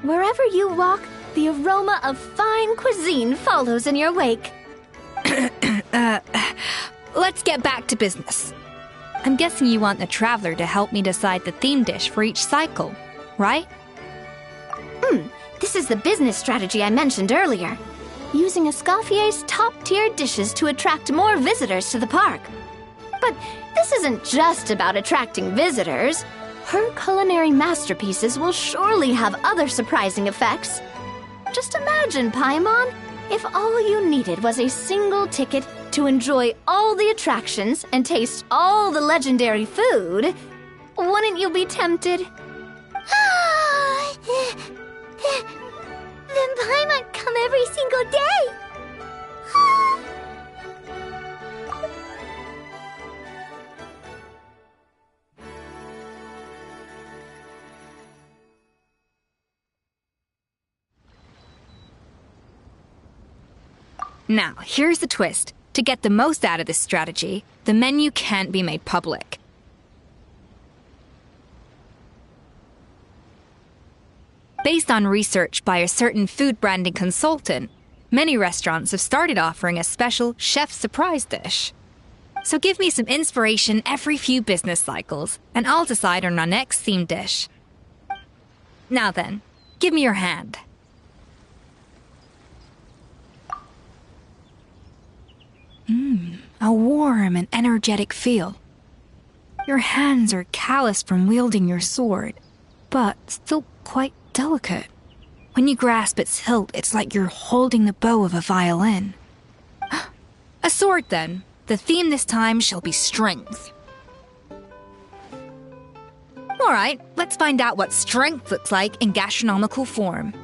Wherever you walk, the aroma of fine cuisine follows in your wake. Let's get back to business. I'm guessing you want the traveler to help me decide the theme dish for each cycle, right? This is the business strategy I mentioned earlier. Using Escoffier's top-tier dishes to attract more visitors to the park. But this isn't just about attracting visitors. Her culinary masterpieces will surely have other surprising effects. Just imagine, Paimon, if all you needed was a single ticket to enjoy all the attractions and taste all the legendary food. Wouldn't you be tempted? Then Paimon come every single day. Now, here's the twist. To get the most out of this strategy, the menu can't be made public. Based on research by a certain food branding consultant, many restaurants have started offering a special chef surprise dish. So give me some inspiration every few business cycles, and I'll decide on our next theme dish. Now then, give me your hand. A warm and energetic feel. Your hands are calloused from wielding your sword, but still quite delicate. When you grasp its hilt, it's like you're holding the bow of a violin. A sword, then. The theme this time shall be strength. All right, let's find out what strength looks like in gastronomical form.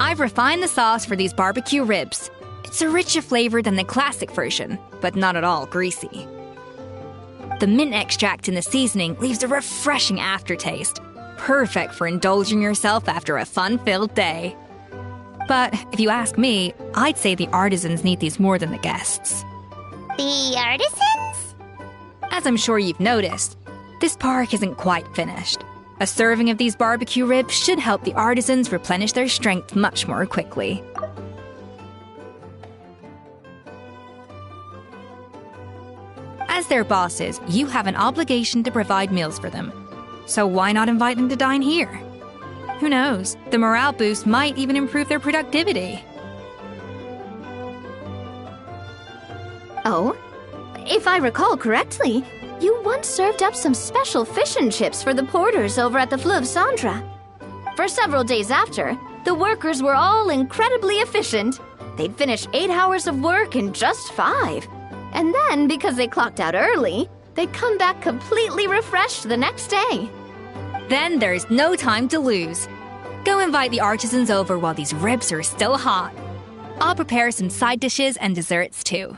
I've refined the sauce for these barbecue ribs. It's a richer flavor than the classic version, but not at all greasy. The mint extract in the seasoning leaves a refreshing aftertaste, perfect for indulging yourself after a fun-filled day. But if you ask me, I'd say the artisans need these more than the guests. The artisans? As I'm sure you've noticed, this park isn't quite finished. A serving of these barbecue ribs should help the artisans replenish their strength much more quickly. As their bosses, you have an obligation to provide meals for them. So why not invite them to dine here? Who knows? The morale boost might even improve their productivity. Oh? If I recall correctly, you once served up some special fish and chips for the porters over at the Fleuve Sandra. For several days after, the workers were all incredibly efficient. They'd finish 8 hours of work in just 5. And then, because they clocked out early, they'd come back completely refreshed the next day. Then there's no time to lose. Go invite the artisans over while these ribs are still hot. I'll prepare some side dishes and desserts too.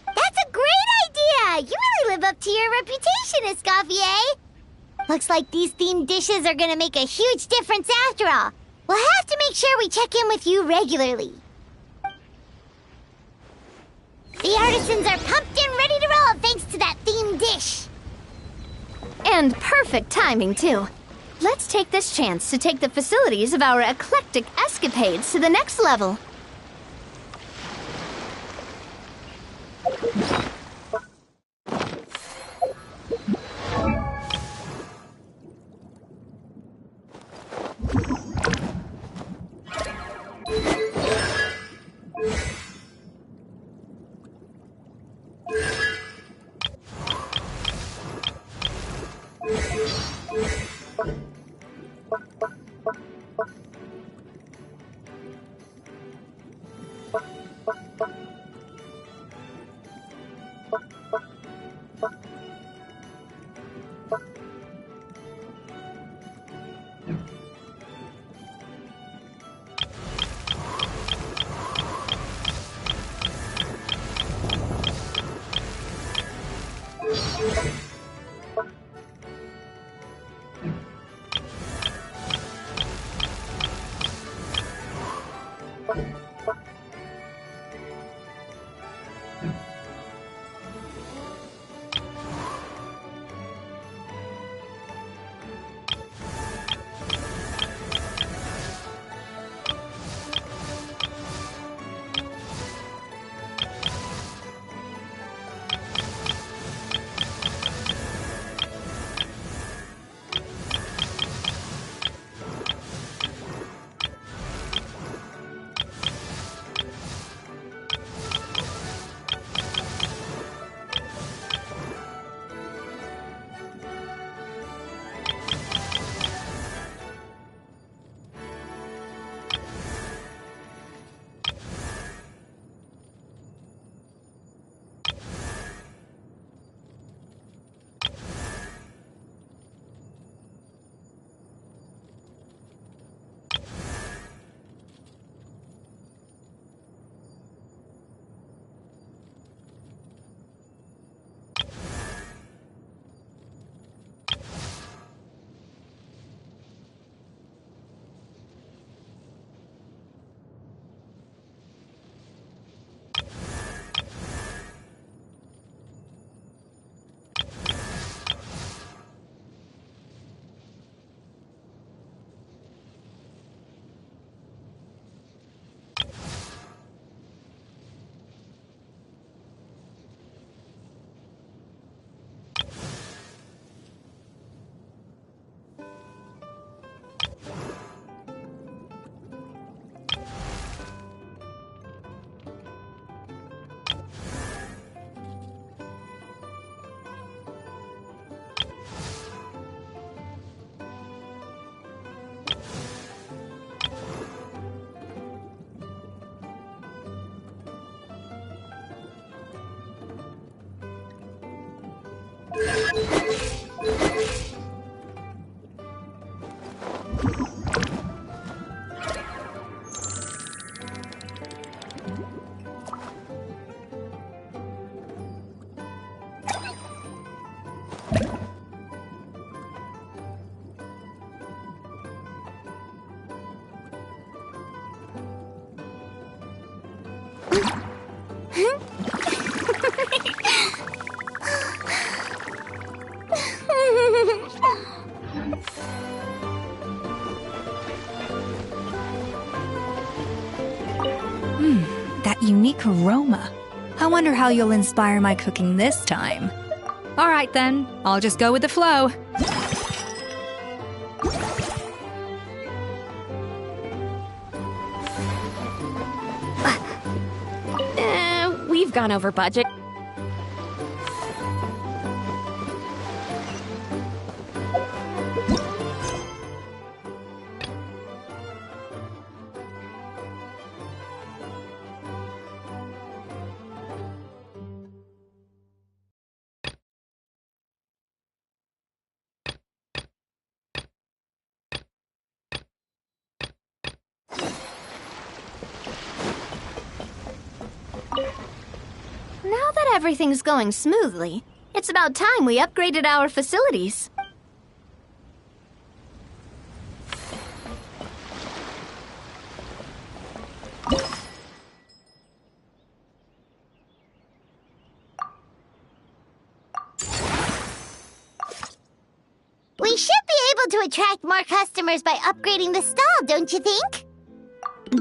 That's a great idea! You really live up to your reputation, Escoffier! Looks like these themed dishes are gonna make a huge difference after all. We'll have to make sure we check in with you regularly. The artisans are pumped and ready to roll thanks to that themed dish. And perfect timing, too. Let's take this chance to take the facilities of our eclectic escapades to the next level. unique aroma. I wonder how you'll inspire my cooking this time. All right then, I'll just go with the flow. We've gone over budget. Now that everything's going smoothly, it's about time we upgraded our facilities. We should be able to attract more customers by upgrading the stall, don't you think?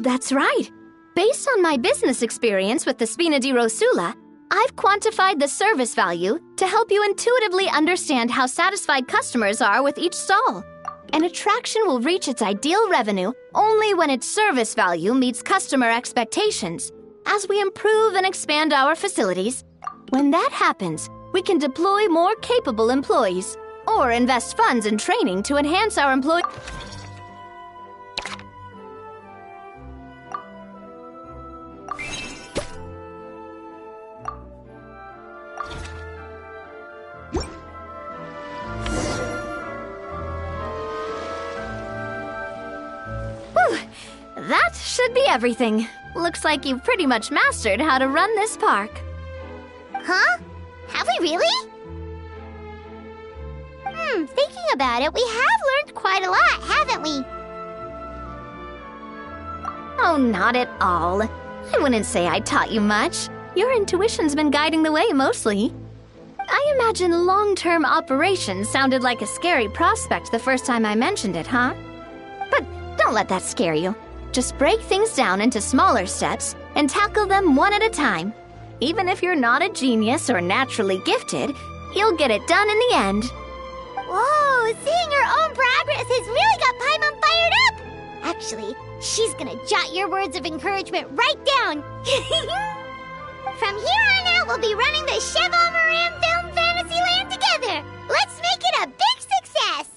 That's right. Based on my business experience with the Spina di Rosula, I've quantified the service value to help you intuitively understand how satisfied customers are with each stall. An attraction will reach its ideal revenue only when its service value meets customer expectations. As we improve and expand our facilities, when that happens, we can deploy more capable employees or invest funds in training to enhance our employee. That should be everything. Looks like you've pretty much mastered how to run this park. Huh? Have we really? Thinking about it, we have learned quite a lot, haven't we? Oh, not at all. I wouldn't say I taught you much. Your intuition's been guiding the way mostly. I imagine long-term operations sounded like a scary prospect the first time I mentioned it, huh? But don't let that scare you. Just break things down into smaller steps and tackle them one at a time. Even if you're not a genius or naturally gifted, you'll get it done in the end. Whoa, seeing your own progress has really got Paimon fired up! Actually, she's gonna jot your words of encouragement right down. From here on out, we'll be running the Cheval Moran Film Fantasyland together. Let's make it a big success!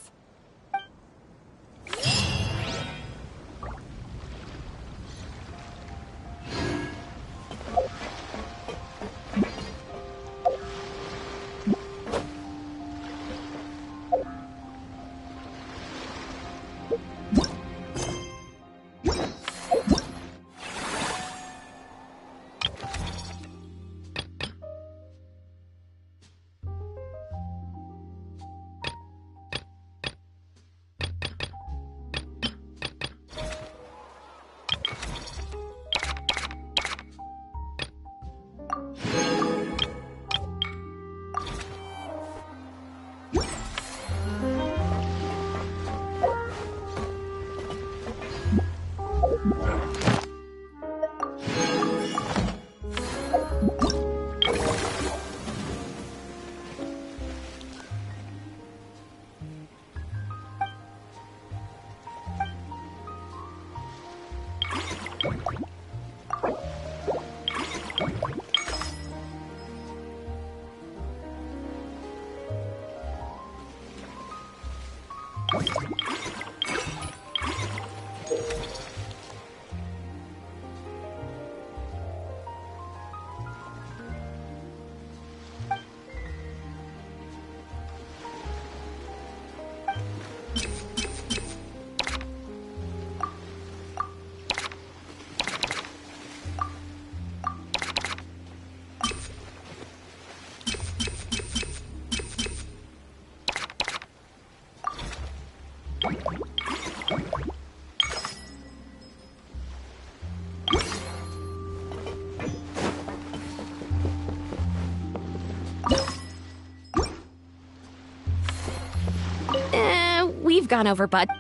We've gone over budget.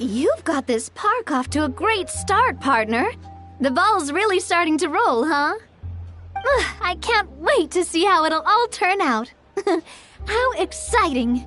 You've got this park off to a great start, partner. The ball's really starting to roll, huh? I can't wait to see how it'll all turn out. How exciting!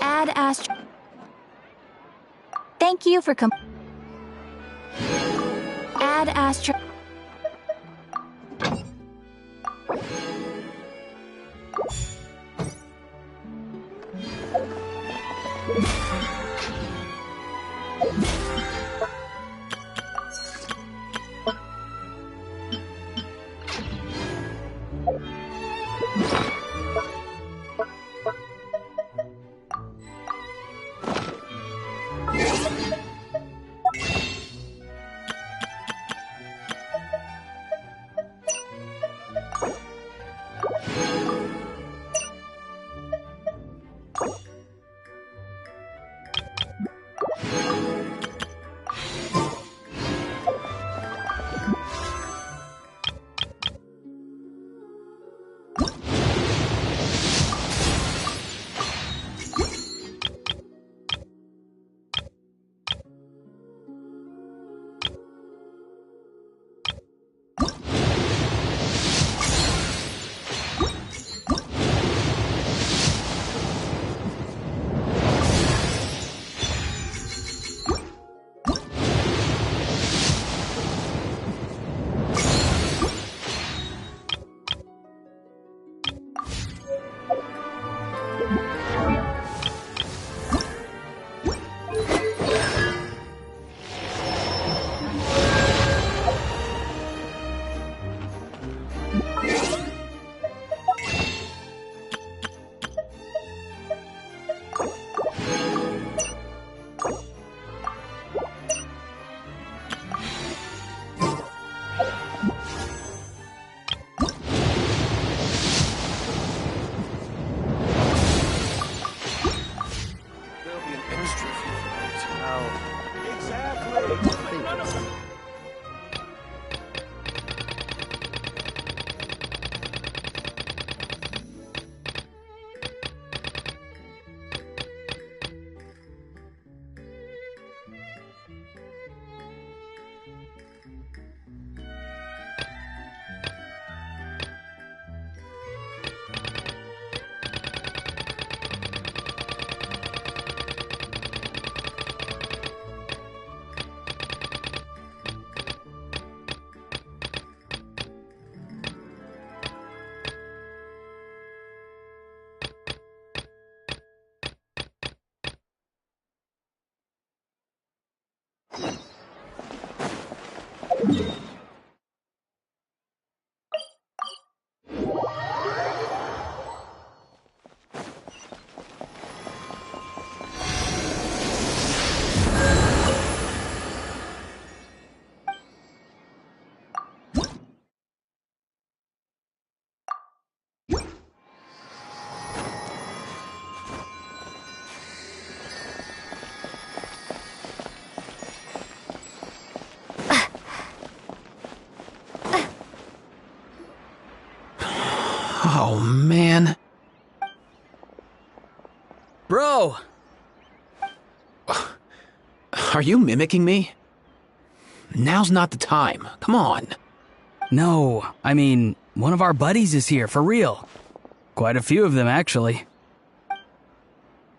Add Astro. Thank you for Add Astro. Oh, man. Bro! Are you mimicking me? Now's not the time. Come on. No, I mean, one of our buddies is here, for real. Quite a few of them, actually.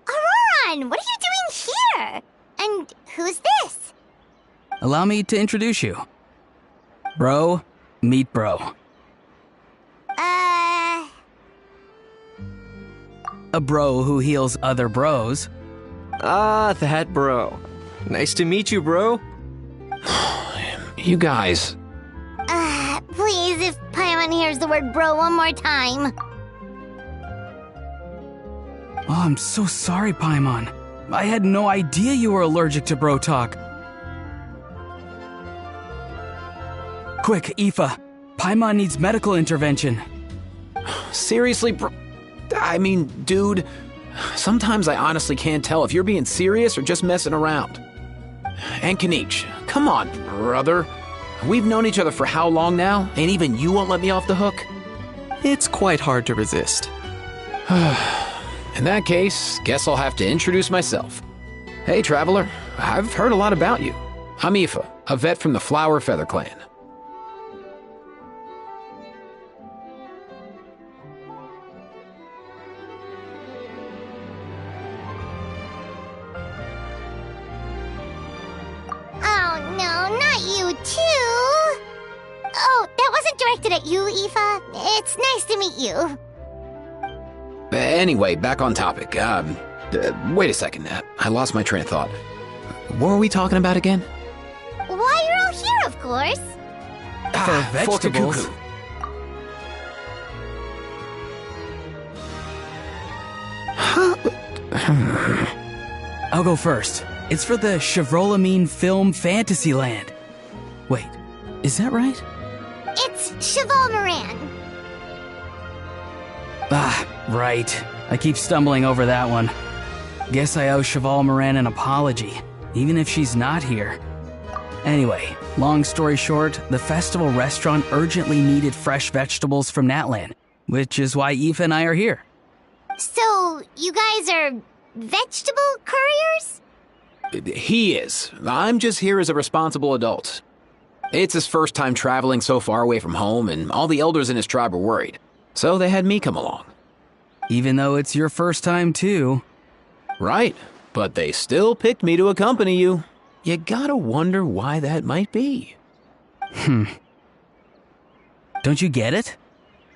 Auroran, what are you doing here? And who's this? Allow me to introduce you. Bro, meet bro. A bro who heals other bros. Ah, that bro. Nice to meet you, bro. You guys. Please, if Paimon hears the word bro one more time. Oh, I'm so sorry, Paimon. I had no idea you were allergic to bro talk. Quick, Aoife. Paimon needs medical intervention. Seriously, bro? I mean, dude, sometimes I honestly can't tell if you're being serious or just messing around. And Kanich, come on, brother. We've known each other for how long now, and even you won't let me off the hook? It's quite hard to resist. In that case, guess I'll have to introduce myself. Hey, traveler, I've heard a lot about you. I'm Aoife, a vet from the Flower Feather clan. At you, Aoife. It's nice to meet you. Anyway, back on topic. Wait a second. I lost my train of thought. What were we talking about again? Why you're all here, of course. For vegetables. For I'll go first. It's for the Chevrolamine Film Fantasyland. Wait, is that right? It's Cheval Moran. Ah, right. I keep stumbling over that one. Guess I owe Cheval Moran an apology, even if she's not here. Anyway, long story short, the festival restaurant urgently needed fresh vegetables from Natlan, which is why Aoife and I are here. So, you guys are vegetable couriers? He is. I'm just here as a responsible adult. It's his first time traveling so far away from home, and all the elders in his tribe were worried. So they had me come along. Even though it's your first time, too. Right, but they still picked me to accompany you. You gotta wonder why that might be. Don't you get it?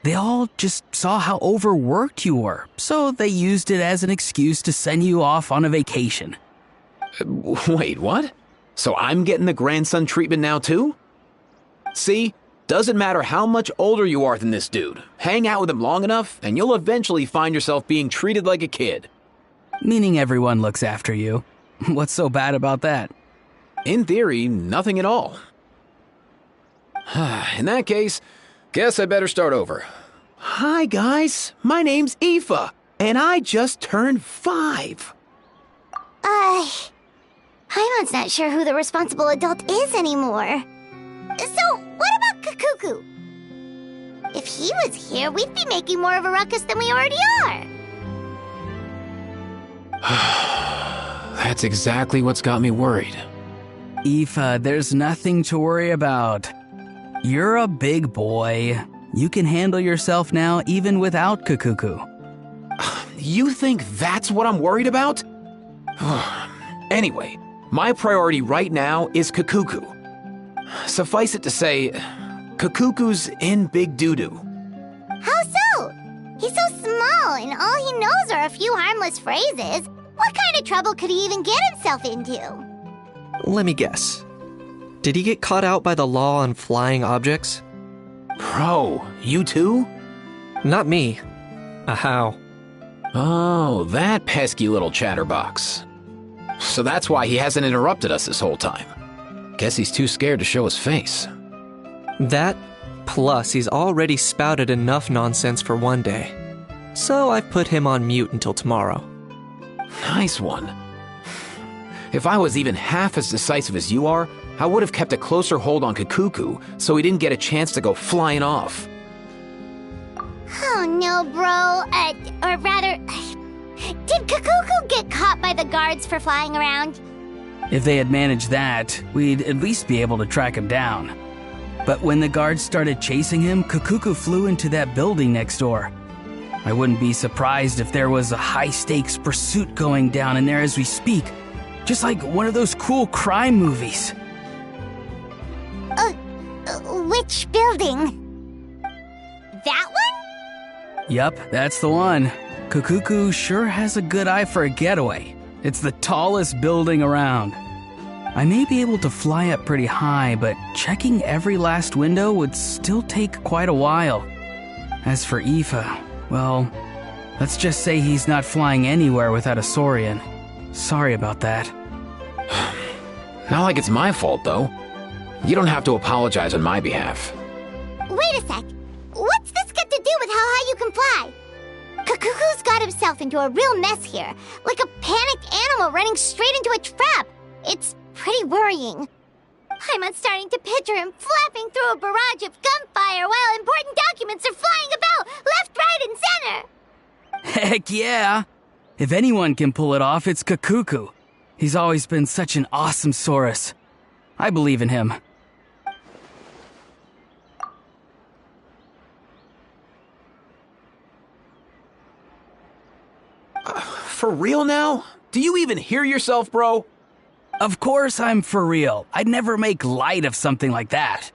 They all just saw how overworked you were, so they used it as an excuse to send you off on a vacation. Wait, what? So I'm getting the grandson treatment now, too? See? Doesn't matter how much older you are than this dude. Hang out with him long enough, and you'll eventually find yourself being treated like a kid. Meaning everyone looks after you. What's so bad about that? In theory, nothing at all. In that case, guess I better start over. Hi, guys. My name's Aoife, and I just turned 5. Paimon's not sure who the responsible adult is anymore. So, what about Kakuku? If he was here, we'd be making more of a ruckus than we already are. That's exactly what's got me worried. Aoife, there's nothing to worry about. You're a big boy. You can handle yourself now even without Kakuku. You think that's what I'm worried about? Anyway, my priority right now is Kakuku. Suffice it to say, Kakuku's in big doo-doo. How so? He's so small, and all he knows are a few harmless phrases. What kind of trouble could he even get himself into? Let me guess. Did he get caught out by the law on flying objects? Bro, you too? Not me. How? Oh, that pesky little chatterbox. So that's why he hasn't interrupted us this whole time. Guess he's too scared to show his face. That, plus he's already spouted enough nonsense for one day. So I've put him on mute until tomorrow. Nice one. If I was even half as decisive as you are, I would have kept a closer hold on Kakuku so he didn't get a chance to go flying off. Oh no, bro. Or rather, did Kakuku get caught by the guards for flying around? If they had managed that, we'd at least be able to track him down. But when the guards started chasing him, Kukuku flew into that building next door. I wouldn't be surprised if there was a high-stakes pursuit going down in there as we speak. Just like one of those cool crime movies. Which building? That one? Yup, that's the one. Kukuku sure has a good eye for a getaway. It's the tallest building around. I may be able to fly up pretty high, but checking every last window would still take quite a while. As for Aoife, well, let's just say he's not flying anywhere without a Saurian. Sorry about that. Not like it's my fault, though. You don't have to apologize on my behalf. Wait a sec. What's this got to do with how high you can fly? Kukuku's got himself into a real mess here, like a panicked animal running straight into a trap. It's pretty worrying. I'm starting to picture him flapping through a barrage of gunfire while important documents are flying about left, right, and center. Heck yeah! If anyone can pull it off, it's Kukuku. He's always been such an awesome Saurus. I believe in him. For real now? Do you even hear yourself, bro? Of course I'm for real. I'd never make light of something like that.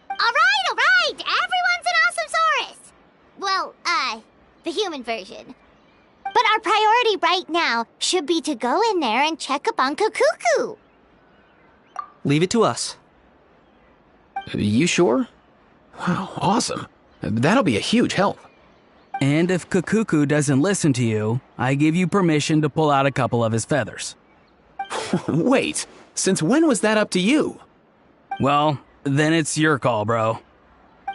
All right. Everyone's an awesome Saurus. Well, the human version. But our priority right now should be to go in there and check up on Kukuku. Leave it to us. You sure? Wow, awesome. That'll be a huge help. And if Kukuku doesn't listen to you, I give you permission to pull out a couple of his feathers. Wait, since when was that up to you? Well, then it's your call, bro.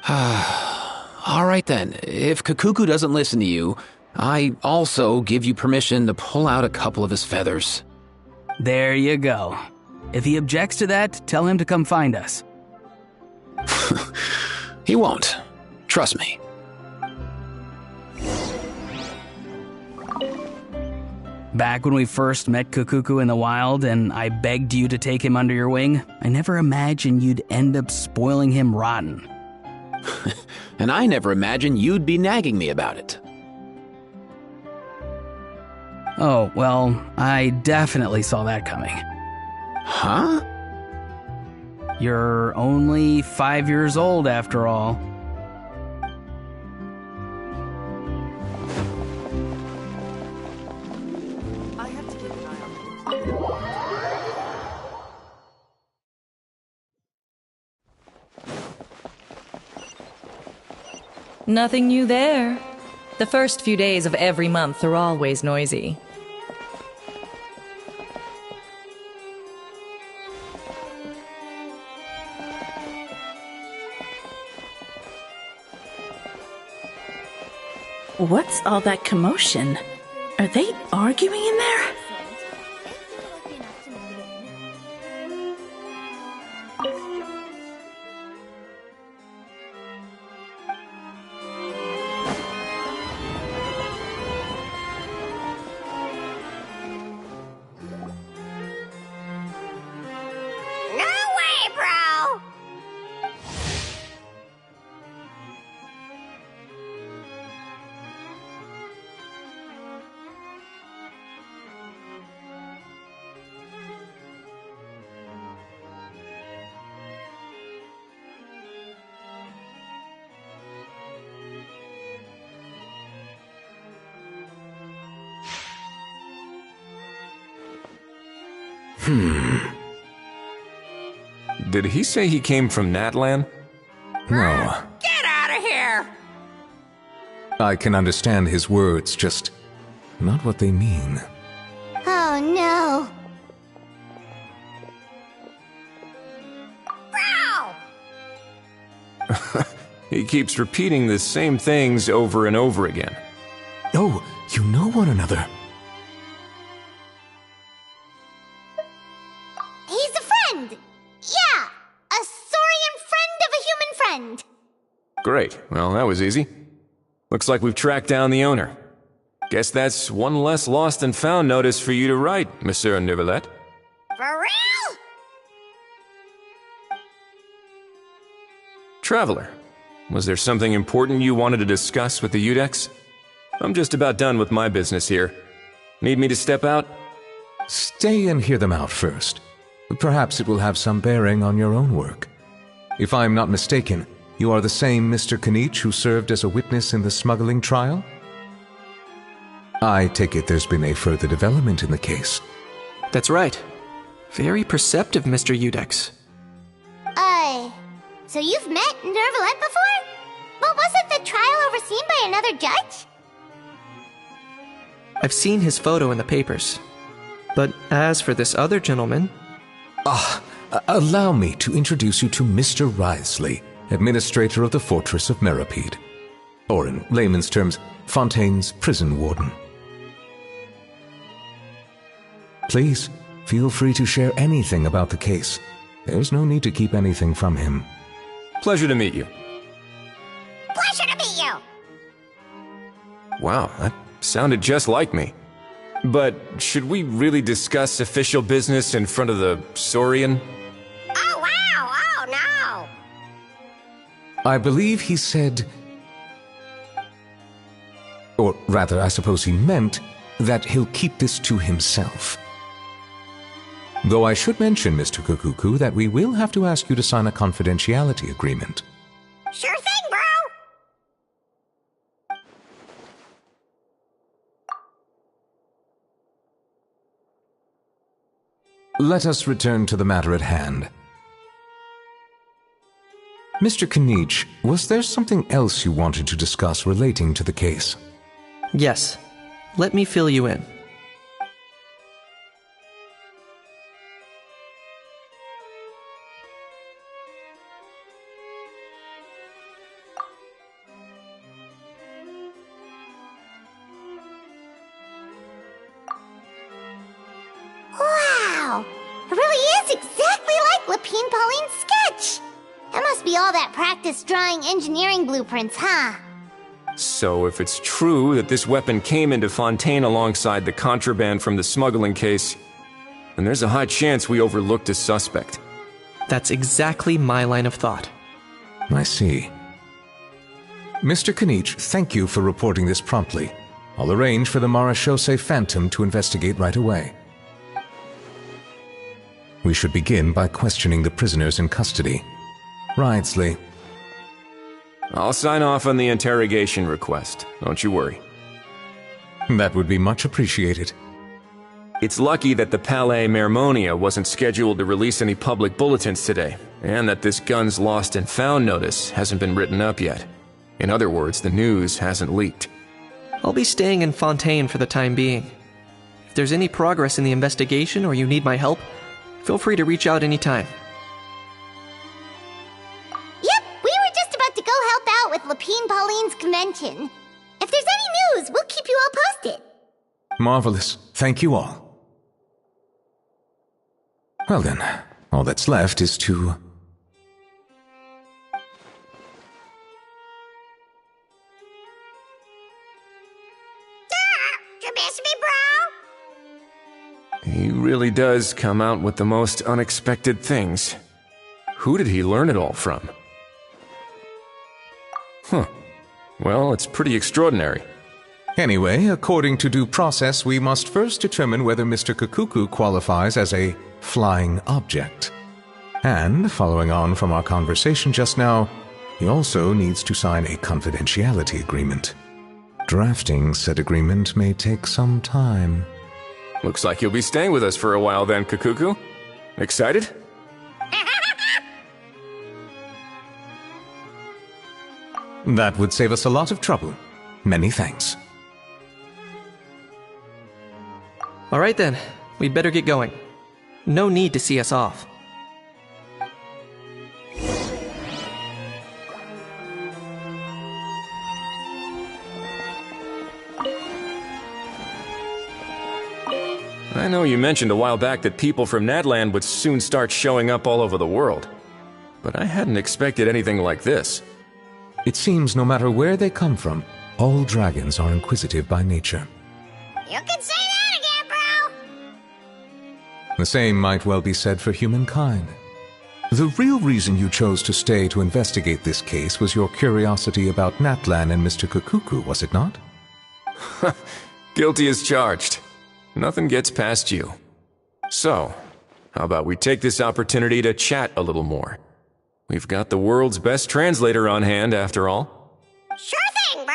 All right then, if Kukuku doesn't listen to you, I also give you permission to pull out a couple of his feathers. There you go. If he objects to that, tell him to come find us. He won't. Trust me. Back when we first met Kukuku in the wild and I begged you to take him under your wing, I never imagined you'd end up spoiling him rotten. And I never imagined you'd be nagging me about it. Oh, well, I definitely saw that coming. Huh? You're only 5 years old after all. Nothing new there. The first few days of every month are always noisy. What's all that commotion? Are they arguing in there? Did he say he came from Natlan? No. Get out of here! I can understand his words, just not what they mean. Oh no. He keeps repeating the same things over and over again. Oh, you know one another. He's a friend! Yeah! A Saurian friend of a human friend! Great. Well, that was easy. Looks like we've tracked down the owner. Guess that's one less lost and found notice for you to write, Monsieur Neuvillette. For real? Traveler, was there something important you wanted to discuss with the Udex? I'm just about done with my business here. Need me to step out? Stay and hear them out first. Perhaps it will have some bearing on your own work. If I'm not mistaken, you are the same Mr. Kanich who served as a witness in the smuggling trial? I take it there's been a further development in the case. That's right. Very perceptive, Mr. Udex. So you've met Nervalette before? But wasn't the trial overseen by another judge? I've seen his photo in the papers. But as for this other gentleman... Allow me to introduce you to Mr. Risley, administrator of the Fortress of Meripede. Or in layman's terms, Fontaine's prison warden. Please, feel free to share anything about the case. There's no need to keep anything from him. Pleasure to meet you. Pleasure to meet you! Wow, that sounded just like me. But should we really discuss official business in front of the Saurian? Oh, wow! Oh, no! I believe he said... Or rather, I suppose he meant that he'll keep this to himself. Though I should mention, Mr. Kukuku, that we will have to ask you to sign a confidentiality agreement. Sure thing, bro! Let us return to the matter at hand. Mr. Kanich, was there something else you wanted to discuss relating to the case? Yes. Let me fill you in. Wow! It really is exactly like Lapine Pauline's sketch! That must be all that practice drawing engineering blueprints, huh? So if it's true that this weapon came into Fontaine alongside the contraband from the smuggling case, then there's a high chance we overlooked a suspect. That's exactly my line of thought. I see. Mr. Kanich, thank you for reporting this promptly. I'll arrange for the Marechaussee Phantom to investigate right away. We should begin by questioning the prisoners in custody. Ridesley. I'll sign off on the interrogation request, don't you worry. That would be much appreciated. It's lucky that the Palais Mermonia wasn't scheduled to release any public bulletins today, and that this Guns Lost and Found notice hasn't been written up yet. In other words, the news hasn't leaked. I'll be staying in Fontaine for the time being. If there's any progress in the investigation or you need my help, feel free to reach out anytime. Yep, we were just about to go help out with Lapine Pauline's convention. If there's any news, we'll keep you all posted. Marvelous. Thank you all. Well then, all that's left is to... You miss me, bro? He really does come out with the most unexpected things. Who did he learn it all from? Huh. Well, it's pretty extraordinary. Anyway, according to due process, we must first determine whether Mr. Kukuku qualifies as a flying object. And, following on from our conversation just now, he also needs to sign a confidentiality agreement. Drafting said agreement may take some time. Looks like you'll be staying with us for a while then, Kukuku. Excited? That would save us a lot of trouble. Many thanks. All right then, we'd better get going. No need to see us off. I know you mentioned a while back that people from Nadland would soon start showing up all over the world, but I hadn't expected anything like this. It seems no matter where they come from, all dragons are inquisitive by nature. You can say that again, bro! The same might well be said for humankind. The real reason you chose to stay to investigate this case was your curiosity about Natlan and Mr. Kukuku, was it not? Guilty as charged. Nothing gets past you. So, how about we take this opportunity to chat a little more? We've got the world's best translator on hand, after all. Sure thing, bro!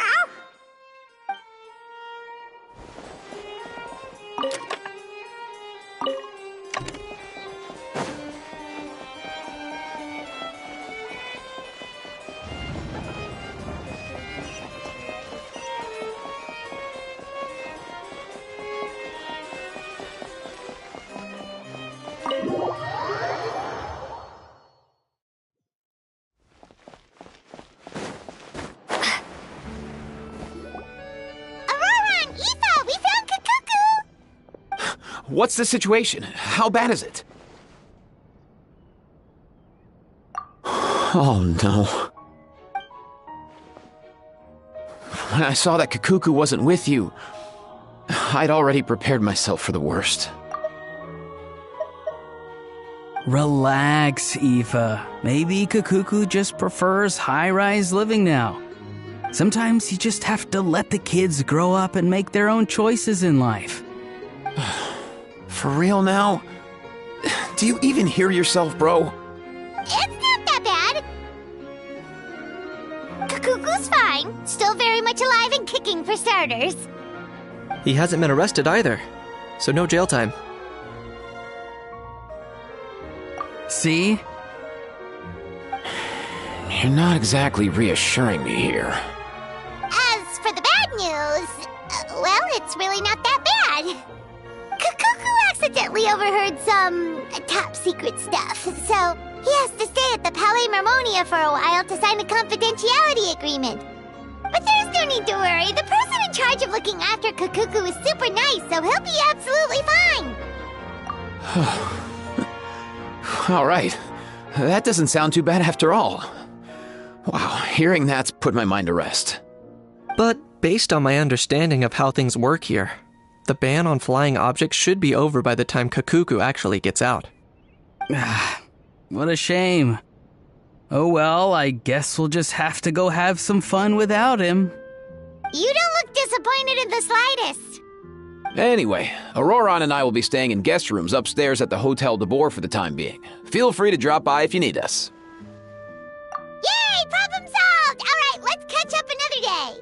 What's the situation? How bad is it? Oh no. When I saw that Kukuku wasn't with you, I'd already prepared myself for the worst. Relax, Aoife. Maybe Kukuku just prefers high-rise living now. Sometimes you just have to let the kids grow up and make their own choices in life. For real now? Do you even hear yourself, bro? It's not that bad. Kukuku's fine. Still very much alive and kicking for starters. He hasn't been arrested either, so no jail time. See? You're not exactly reassuring me here. As for the bad news, well, it's really not that bad. Kukuku accidentally overheard some top-secret stuff, so he has to stay at the Palais Mermonia for a while to sign a confidentiality agreement. But there's no need to worry. The person in charge of looking after Kukuku is super nice, so he'll be absolutely fine. All right. That doesn't sound too bad after all. Wow, hearing that's put my mind to rest. But based on my understanding of how things work here, the ban on flying objects should be over by the time Kukuku actually gets out. What a shame. Oh well, I guess we'll just have to go have some fun without him. You don't look disappointed in the slightest. Anyway, Auroron and I will be staying in guest rooms upstairs at the Hotel de Boer for the time being. Feel free to drop by if you need us. Yay! Problem solved! Alright, let's catch up another day.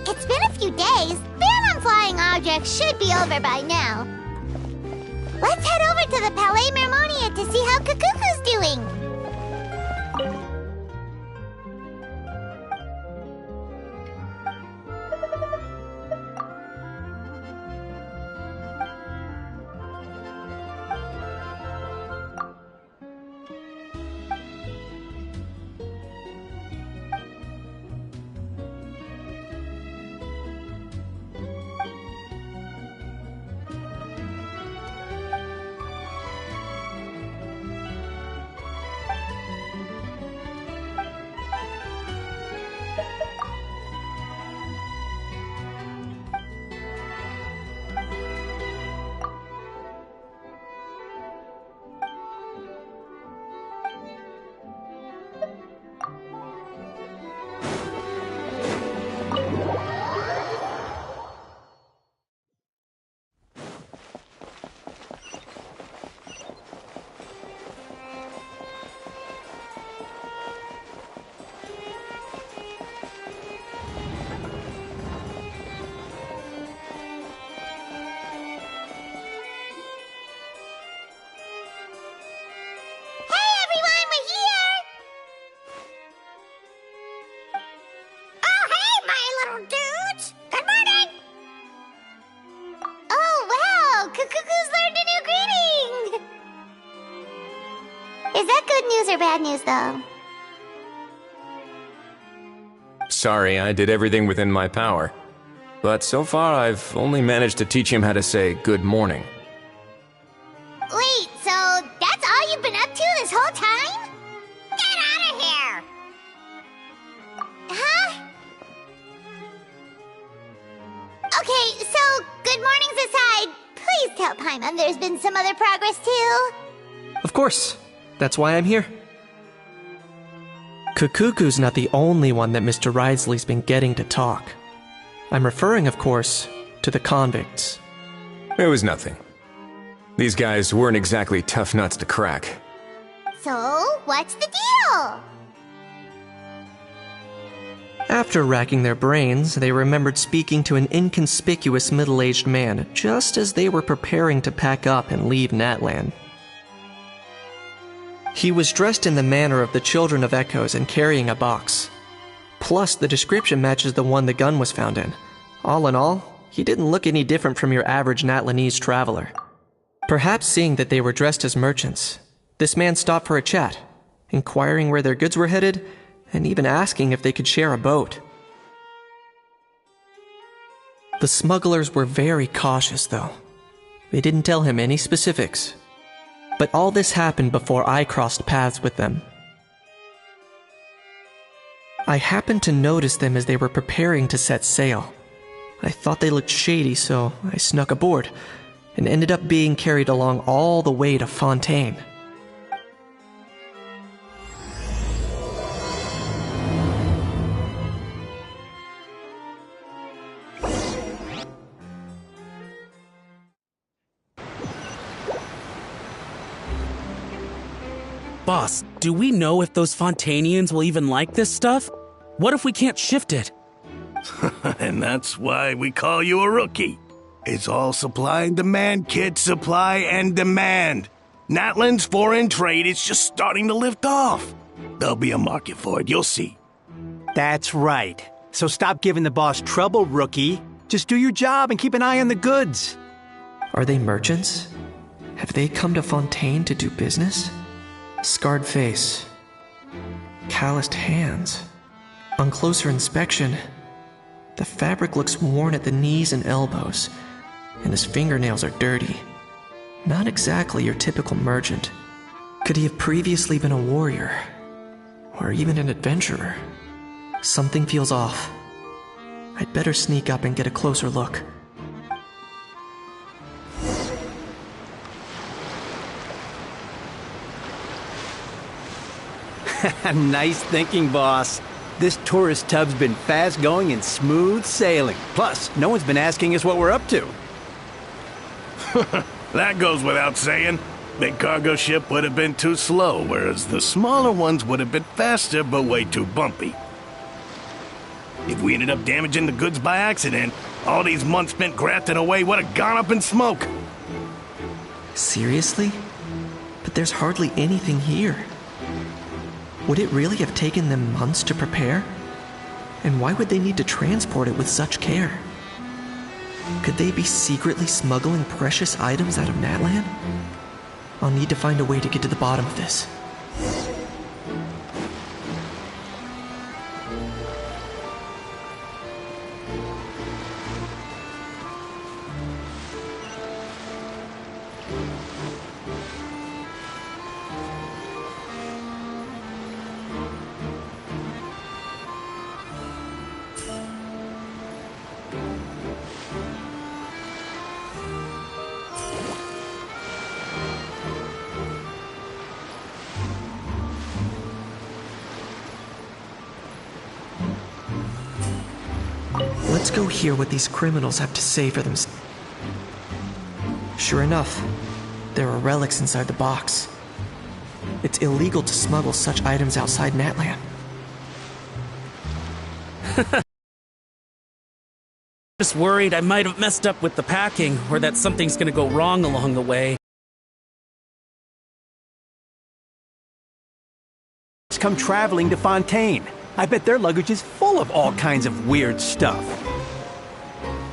It's been a few days. Ban on flying objects should be over by now. Let's head over to the Palais Mermonia to see how Kukuku's doing. are bad news, though. Sorry, I did everything within my power. But so far, I've only managed to teach him how to say good morning. Wait, so that's all you've been up to this whole time? Get out of here! Huh? Okay, so good mornings aside, please tell Paimon there's been some other progress too. Of course. That's why I'm here. Kukuku's not the only one that Mr. Ridesley's been getting to talk. I'm referring, of course, to the convicts. It was nothing. These guys weren't exactly tough nuts to crack. So, what's the deal? After racking their brains, they remembered speaking to an inconspicuous middle-aged man just as they were preparing to pack up and leave Natland. He was dressed in the manner of the Children of Echoes and carrying a box. Plus, the description matches the one the gun was found in. All in all, he didn't look any different from your average Natlanese traveler. Perhaps seeing that they were dressed as merchants, this man stopped for a chat, inquiring where their goods were headed, and even asking if they could share a boat. The smugglers were very cautious, though. They didn't tell him any specifics. But all this happened before I crossed paths with them. I happened to notice them as they were preparing to set sail. I thought they looked shady, so I snuck aboard, and ended up being carried along all the way to Fontaine. Boss, do we know if those Fontainians will even like this stuff? What if we can't shift it? And that's why we call you a rookie. It's all supply and demand, kid. Supply and demand. Natland's foreign trade is just starting to lift off. There'll be a market for it, you'll see. That's right. So stop giving the boss trouble, rookie. Just do your job and keep an eye on the goods. Are they merchants? Have they come to Fontaine to do business? Scarred face. Calloused hands. On closer inspection, the fabric looks worn at the knees and elbows, and his fingernails are dirty. Not exactly your typical merchant. Could he have previously been a warrior? Or even an adventurer? Something feels off. I'd better sneak up and get a closer look. Nice thinking, boss. This tourist tub's been fast-going and smooth sailing. Plus, no one's been asking us what we're up to. That goes without saying. Big cargo ship would have been too slow, whereas the smaller ones would have been faster but way too bumpy. If we ended up damaging the goods by accident, all these months spent grafting away would have gone up in smoke. Seriously? But there's hardly anything here. Would it really have taken them months to prepare? And why would they need to transport it with such care? Could they be secretly smuggling precious items out of Natland? I'll need to find a way to get to the bottom of this. Let's go hear what these criminals have to say for themselves. Sure enough, there are relics inside the box. It's illegal to smuggle such items outside Natland. Just worried I might have messed up with the packing, or that something's gonna go wrong along the way. Come traveling to Fontaine. I bet their luggage is full of all kinds of weird stuff.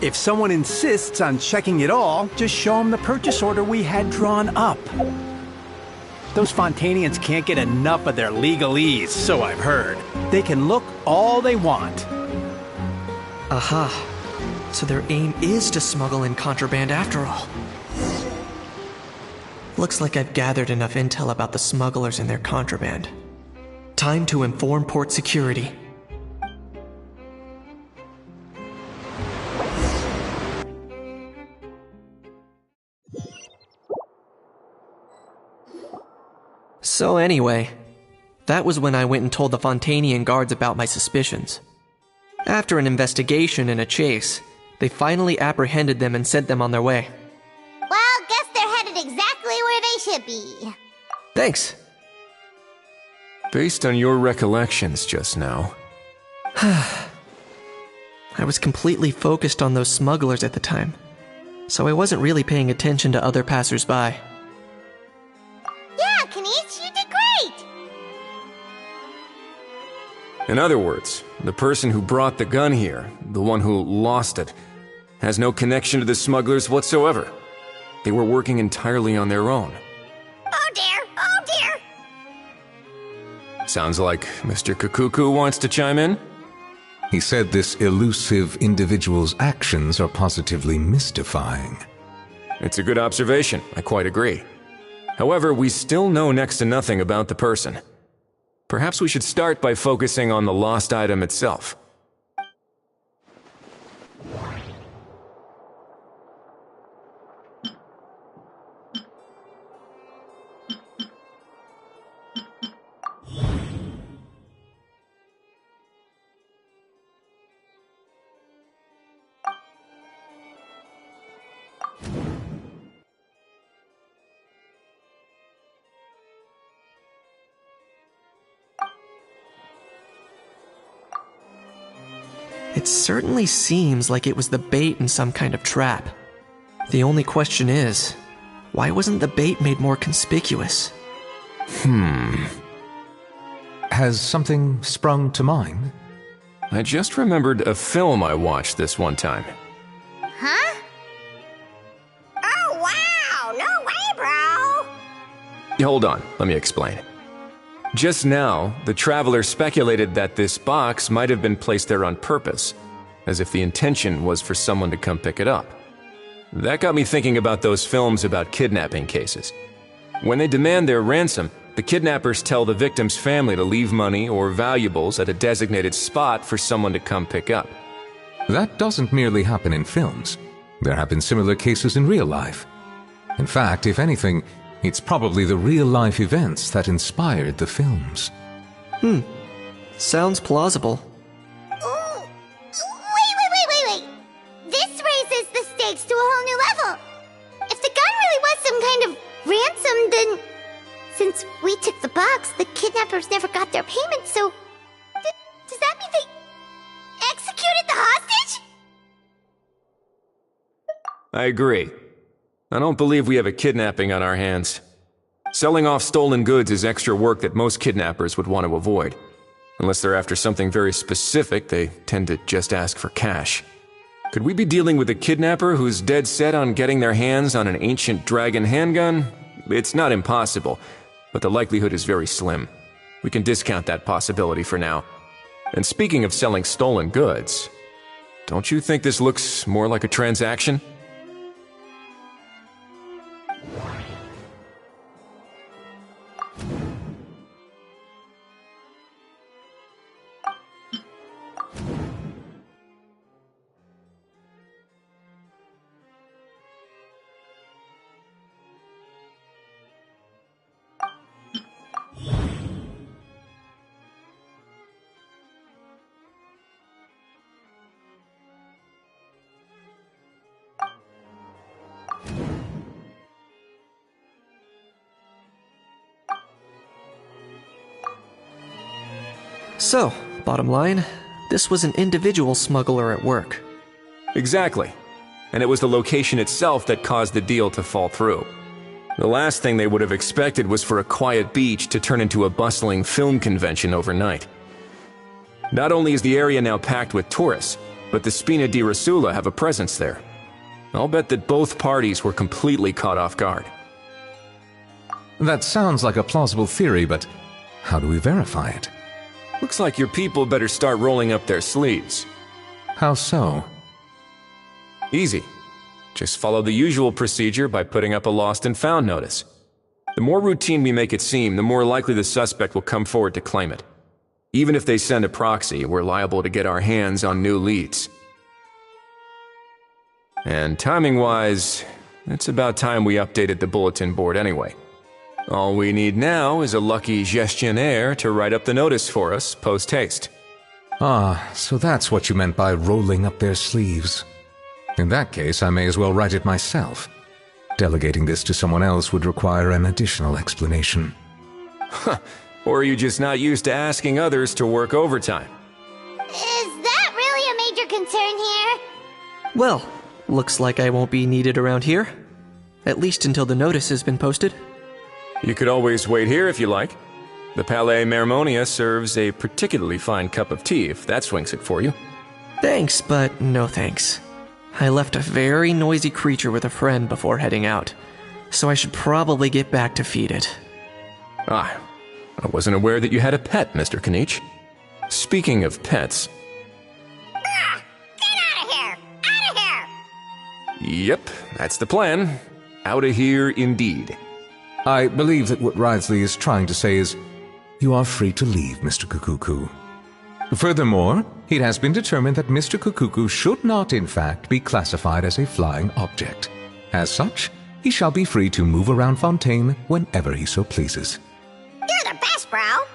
If someone insists on checking it all, just show them the purchase order we had drawn up. Those Fontanians can't get enough of their legalese, so I've heard. They can look all they want. Aha. So their aim is to smuggle in contraband after all. Looks like I've gathered enough intel about the smugglers and their contraband. Time to inform port security. So anyway, that was when I went and told the Fontanian guards about my suspicions. After an investigation and a chase, they finally apprehended them and sent them on their way. Well, guess they're headed exactly where they should be. Thanks. Based on your recollections just now. I was completely focused on those smugglers at the time, so I wasn't really paying attention to other passersby. Yeah, Kanish, you did great! In other words, the person who brought the gun here, the one who lost it, has no connection to the smugglers whatsoever. They were working entirely on their own. Oh dear, oh dear! Sounds like Mr. Kakuku wants to chime in? He said this elusive individual's actions are positively mystifying. It's a good observation, I quite agree. However, we still know next to nothing about the person. Perhaps we should start by focusing on the lost item itself. It certainly seems like it was the bait in some kind of trap. The only question is, why wasn't the bait made more conspicuous? Has something sprung to mind? I just remembered a film I watched this one time. Huh? Oh wow, no way, bro! Hold on, let me explain. Just now, the traveler speculated that this box might have been placed there on purpose, as if the intention was for someone to come pick it up. That got me thinking about those films about kidnapping cases. When they demand their ransom, the kidnappers tell the victim's family to leave money or valuables at a designated spot for someone to come pick up. That doesn't merely happen in films. There have been similar cases in real life. In fact, if anything, it's probably the real-life events that inspired the films. Sounds plausible. Ooh. Wait. This raises the stakes to a whole new level. If the gun really was some kind of ransom, then since we took the box, the kidnappers never got their payment, so does that mean they executed the hostage? I agree. I don't believe we have a kidnapping on our hands. Selling off stolen goods is extra work that most kidnappers would want to avoid. Unless they're after something very specific, they tend to just ask for cash. Could we be dealing with a kidnapper who's dead set on getting their hands on an ancient dragon handgun? It's not impossible, but the likelihood is very slim. We can discount that possibility for now. And speaking of selling stolen goods, don't you think this looks more like a transaction? So, bottom line, this was an individual smuggler at work. Exactly. And it was the location itself that caused the deal to fall through. The last thing they would have expected was for a quiet beach to turn into a bustling film convention overnight. Not only is the area now packed with tourists, but the Spina di Rosula have a presence there. I'll bet that both parties were completely caught off guard. That sounds like a plausible theory, but how do we verify it? Looks like your people better start rolling up their sleeves. How so? Easy. Just follow the usual procedure by putting up a lost and found notice. The more routine we make it seem, the more likely the suspect will come forward to claim it. Even if they send a proxy, we're liable to get our hands on new leads. And timing-wise, it's about time we updated the bulletin board anyway. All we need now is a lucky gestionnaire to write up the notice for us post-haste. Ah, so that's what you meant by rolling up their sleeves. In that case, I may as well write it myself. Delegating this to someone else would require an additional explanation. Or are you just not used to asking others to work overtime? Is that really a major concern here? Well, looks like I won't be needed around here. At least until the notice has been posted. You could always wait here if you like. The Palais Mermonia serves a particularly fine cup of tea if that swings it for you. Thanks, but no thanks. I left a very noisy creature with a friend before heading out, so I should probably get back to feed it. Ah, I wasn't aware that you had a pet, Mr. Kanich. Speaking of pets... Get out of here! Out of here! Yep, that's the plan. Out of here indeed. I believe that what Wriothesley is trying to say is, you are free to leave, Mr. Kukuku. Furthermore, it has been determined that Mr. Kukuku should not, in fact, be classified as a flying object. As such, he shall be free to move around Fontaine whenever he so pleases. You're the best, bro! Oh,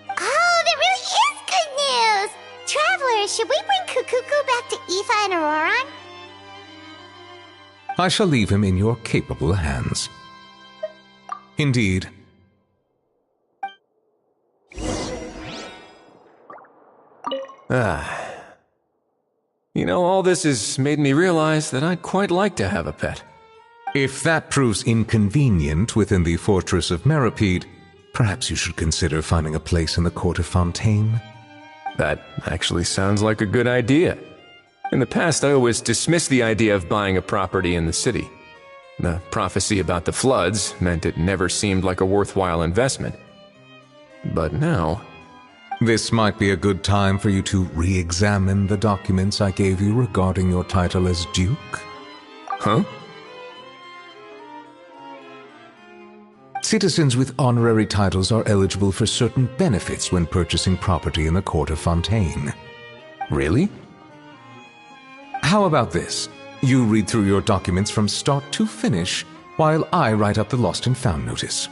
that really is good news! Travelers, should we bring Kukuku back to Aoife and Auroran? I shall leave him in your capable hands. Indeed. You know, all this has made me realize that I'd quite like to have a pet. If that proves inconvenient within the fortress of Meripede, perhaps you should consider finding a place in the court of Fontaine. That actually sounds like a good idea. In the past, I always dismissed the idea of buying a property in the city. The prophecy about the floods meant it never seemed like a worthwhile investment. But now... This might be a good time for you to re-examine the documents I gave you regarding your title as Duke. Huh? Citizens with honorary titles are eligible for certain benefits when purchasing property in the court of Fontaine. Really? How about this? You read through your documents from start to finish, while I write up the lost and found notice.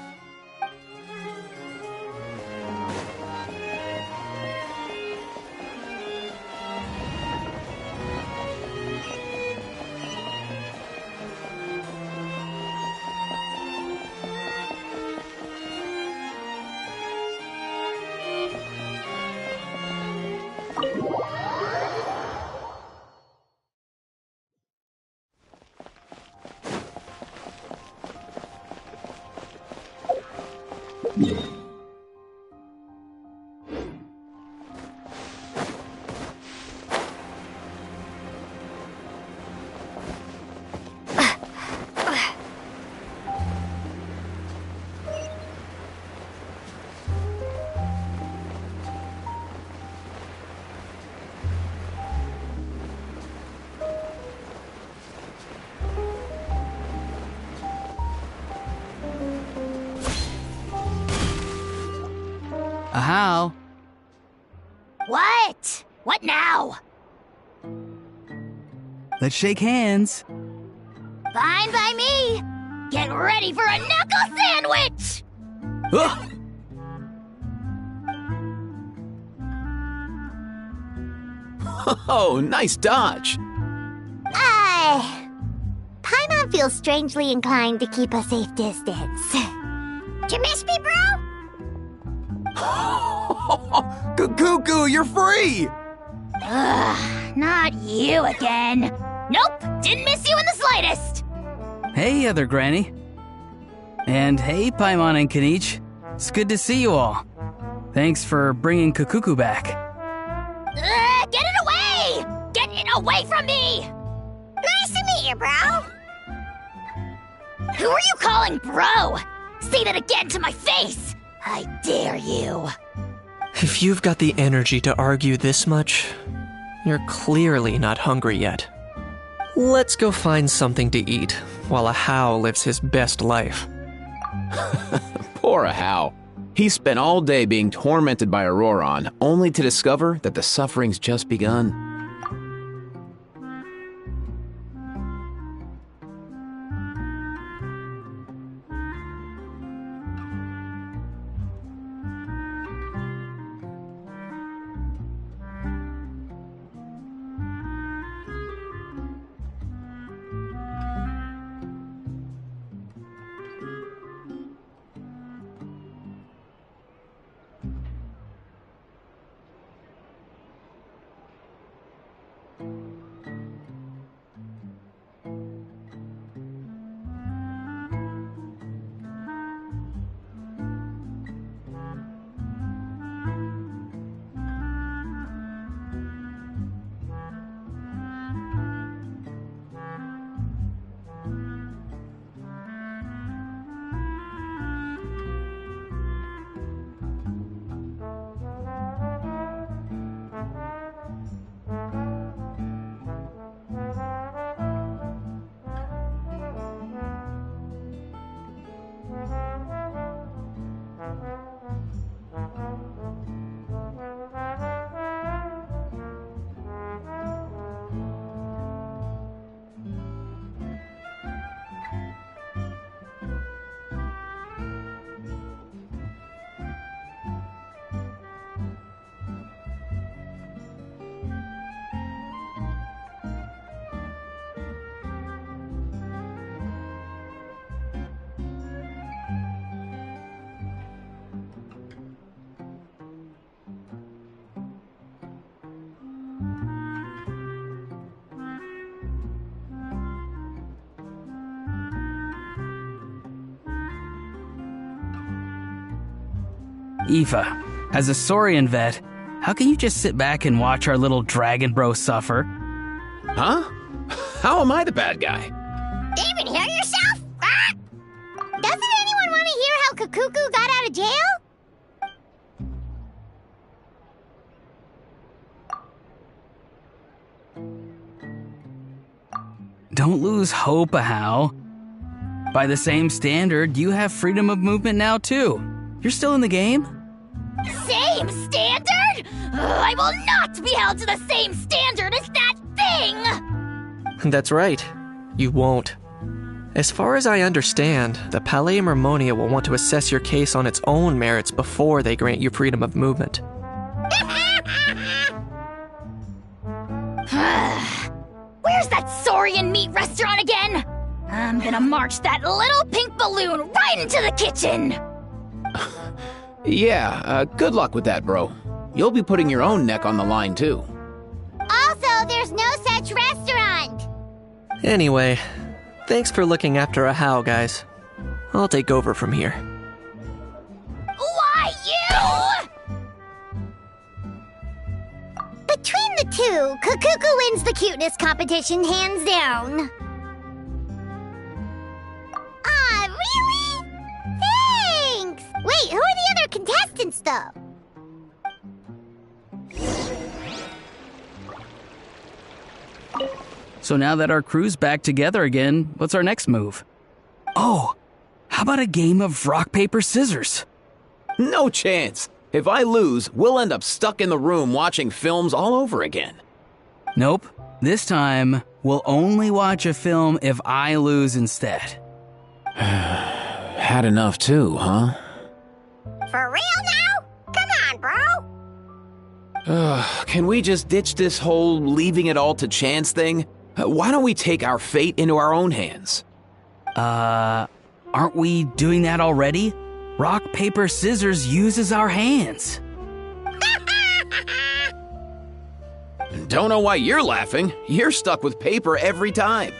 How? What? What now? Let's shake hands. Fine by me. Get ready for a knuckle sandwich! Oh, nice dodge. Paimon feels strangely inclined to keep a safe distance. Did you miss me, bro? Cuckoo, you're free! Ugh, not you again. Nope, didn't miss you in the slightest. Hey, other granny. And hey, Paimon and Kanich. It's good to see you all. Thanks for bringing Kukuku back. Get it away! Get it away from me! Nice to meet you, bro. Who are you calling bro? Say that again to my face! I dare you! If you've got the energy to argue this much, you're clearly not hungry yet. Let's go find something to eat while Ahau lives his best life. Poor Ahau. He spent all day being tormented by Auroron, only to discover that the suffering's just begun. Aoife, as a Saurian vet, how can you just sit back and watch our little dragon bro suffer? Huh? How am I the bad guy? Even hear yourself? Ah! Doesn't anyone want to hear how Kakuku got out of jail? Don't lose hope, Ahau. By the same standard, you have freedom of movement now, too. You're still in the game? Same standard? I will not be held to the same standard as that thing! That's right. You won't. As far as I understand, the Palais Mermonia will want to assess your case on its own merits before they grant you freedom of movement. Where's that Saurian meat restaurant again? I'm gonna march that little pink balloon right into the kitchen! Yeah, good luck with that, bro. You'll be putting your own neck on the line, too. Also, there's no such restaurant! Anyway, thanks for looking after Ahau, guys. I'll take over from here. Why, you? Between the two, Kakuku wins the cuteness competition hands down. Ah, really? Thanks! Wait, who are the other contestants, though? So now that our crew's back together again, what's our next move? Oh, how about a game of rock, paper, scissors? No chance. If I lose, we'll end up stuck in the room watching films all over again. Nope. This time, we'll only watch a film if I lose instead. Had enough too, huh? For real now? Come on, bro! Can we just ditch this whole leaving it all to chance thing? Why don't we take our fate into our own hands? Aren't we doing that already? Rock, paper, scissors uses our hands. Don't know why you're laughing. You're stuck with paper every time.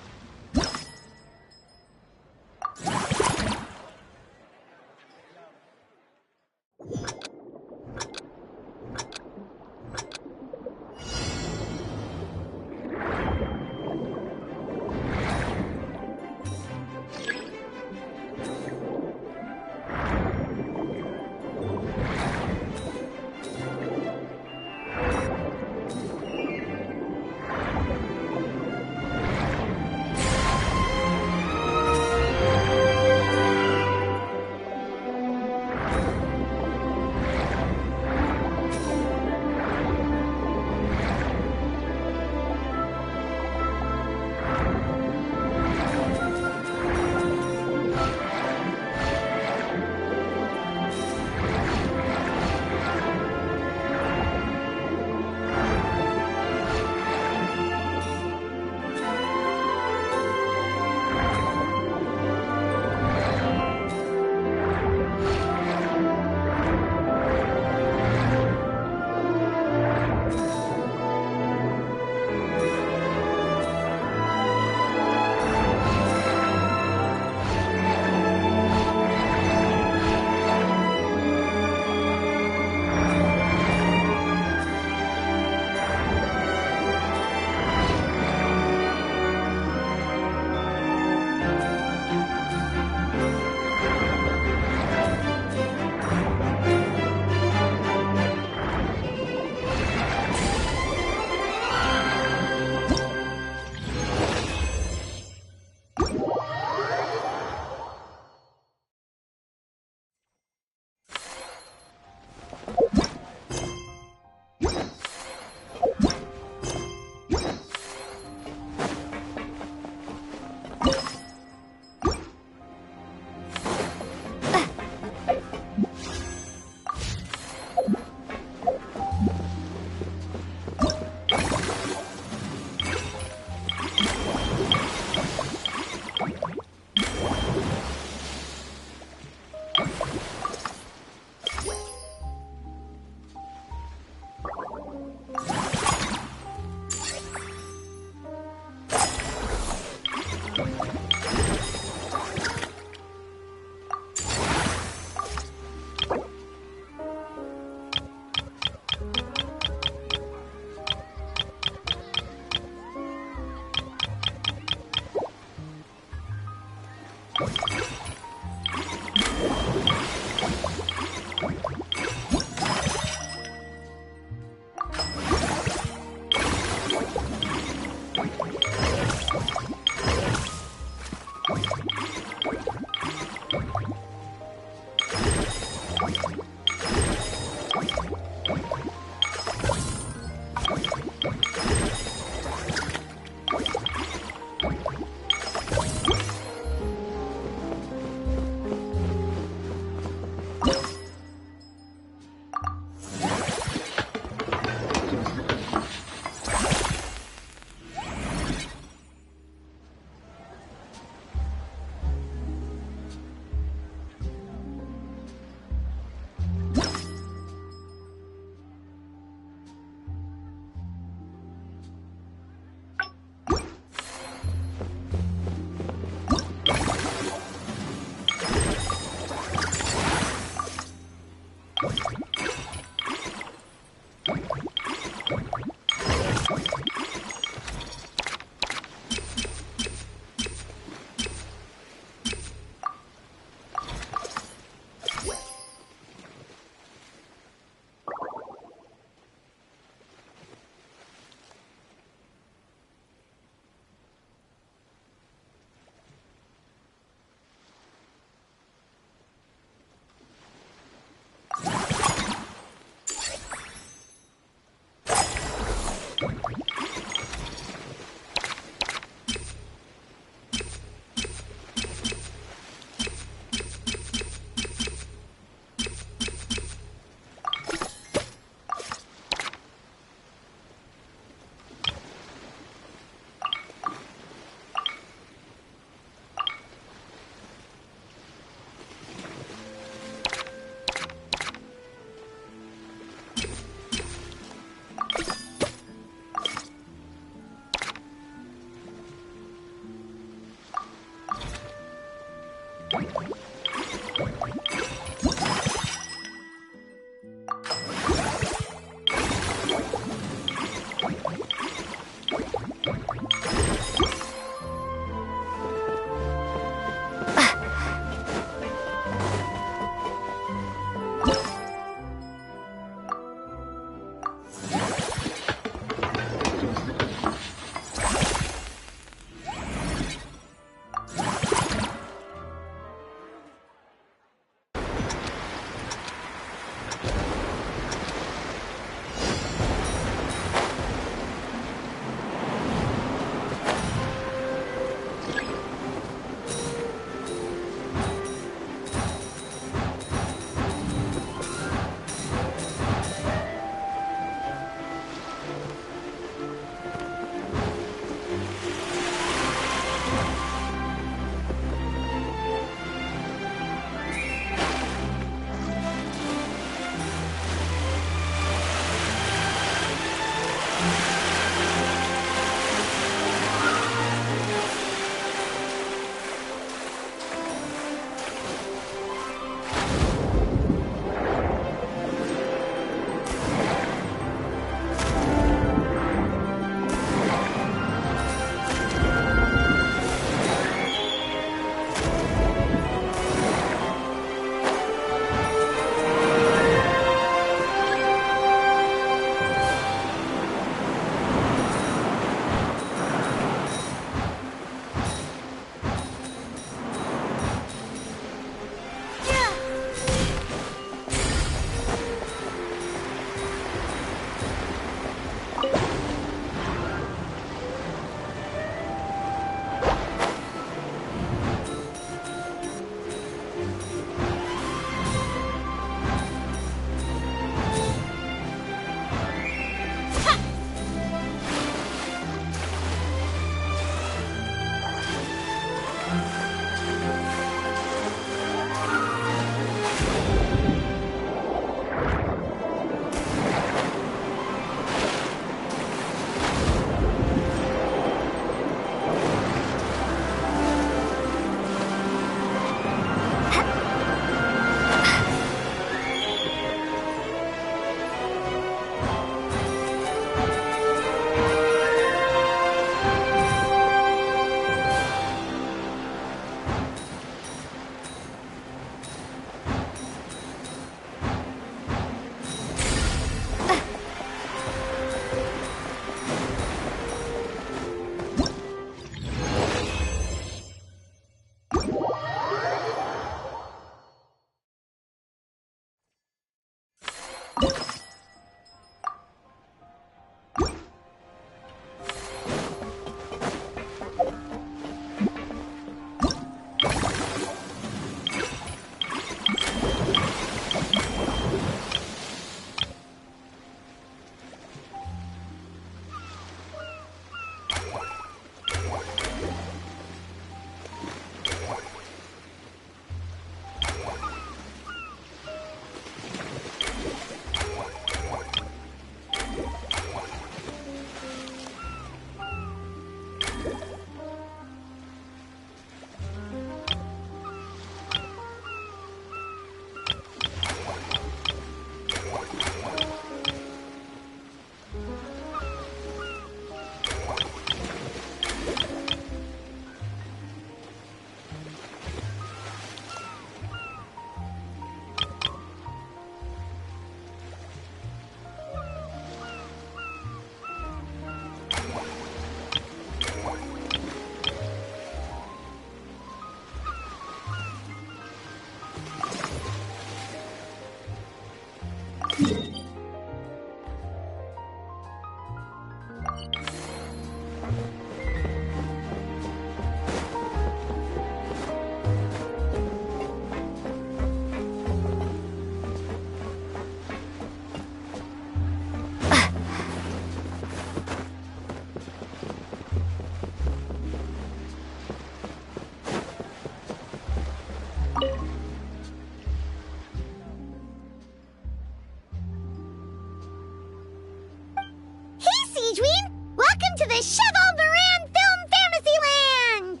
Welcome to the Cheval Moran Film Fantasyland!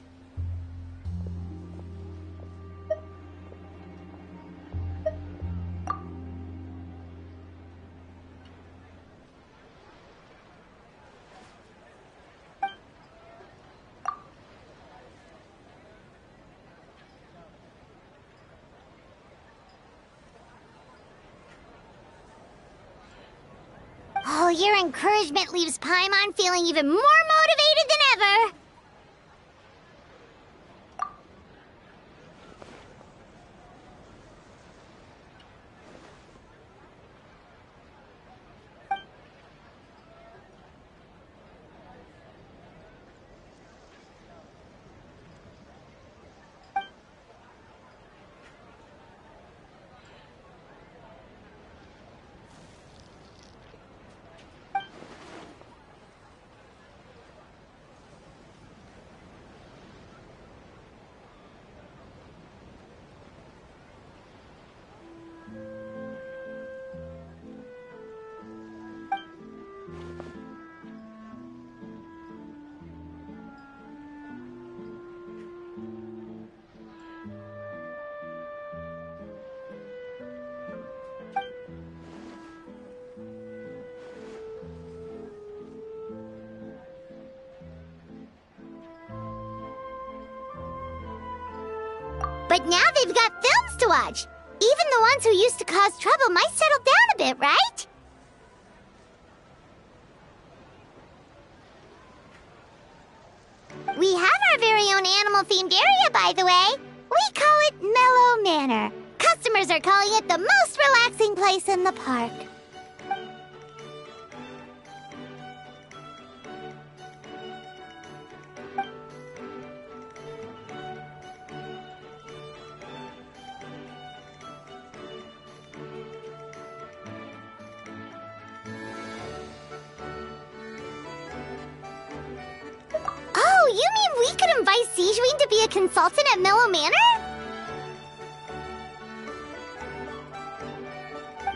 Oh, your encouragement leaves Paimon feeling even more motivated than ever! But now they've got films to watch. Even the ones who used to cause trouble might settle down a bit, right? We have our very own animal-themed area, by the way. We call it Mellow Manor. Customers are calling it the most relaxing place in the park. Oh, you mean we could invite Sigewinne to be a consultant at Mellow Manor?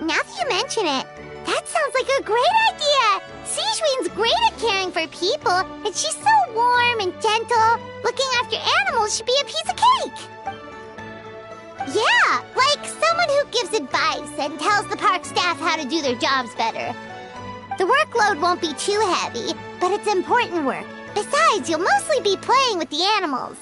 Now that you mention it, that sounds like a great idea! Sigewinne's great at caring for people, and she's so warm and gentle. Looking after animals should be a piece of cake! Yeah, like someone who gives advice and tells the park staff how to do their jobs better. The workload won't be too heavy, but it's important work. Besides, you'll mostly be playing with the animals.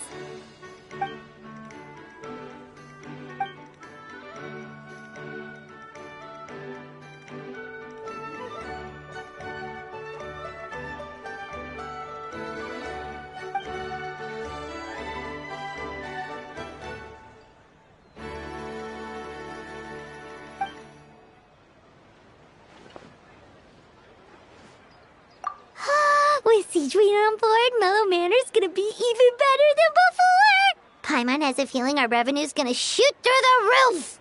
With Sigewinne on board, Mellow Manor's gonna be even better than before! Paimon has a feeling our revenue's gonna shoot through the roof!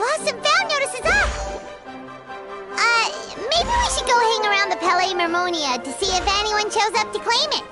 Lost and found notice is up! Maybe we should go hang around the Palais Mermonia to see if anyone shows up to claim it.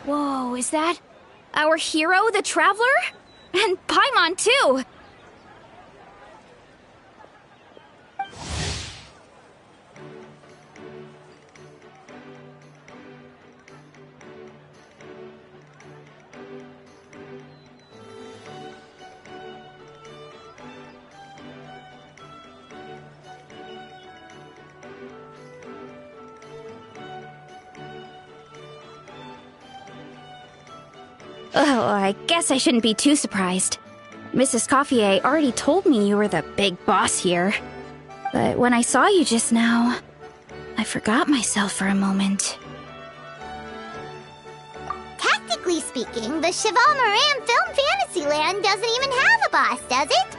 Whoa, is that our hero, the Traveler? And Paimon, too! Oh, I guess I shouldn't be too surprised. Mrs. Coiffier already told me you were the big boss here. But when I saw you just now, I forgot myself for a moment. Tactically speaking, the Cheval Moran Film Fantasyland doesn't even have a boss, does it?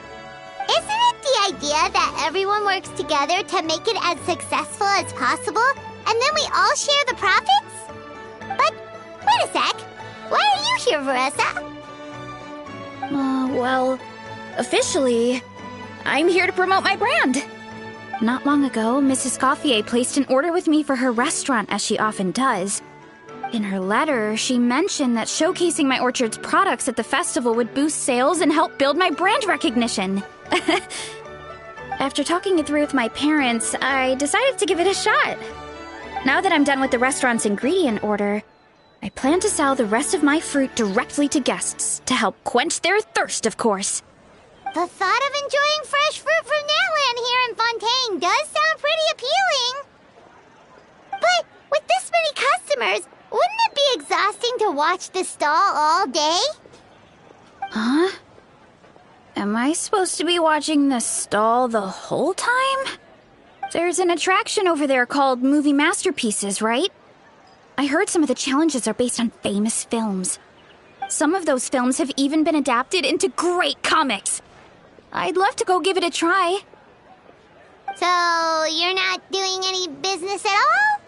Isn't it the idea that everyone works together to make it as successful as possible, and then we all share the profits? But, wait a sec. Why are you here, Veressa? Well, officially, I'm here to promote my brand. Not long ago, Mrs. Coiffier placed an order with me for her restaurant, as she often does. In her letter, she mentioned that showcasing my orchard's products at the festival would boost sales and help build my brand recognition. After talking it through with my parents, I decided to give it a shot. Now that I'm done with the restaurant's ingredient order, I plan to sell the rest of my fruit directly to guests to help quench their thirst, of course. The thought of enjoying fresh fruit from Natland here in Fontaine does sound pretty appealing. But with this many customers, wouldn't it be exhausting to watch the stall all day? Huh? Am I supposed to be watching the stall the whole time? There's an attraction over there called Movie Masterpieces, right? I heard some of the challenges are based on famous films. Some of those films have even been adapted into great comics. I'd love to go give it a try. So, you're not doing any business at all?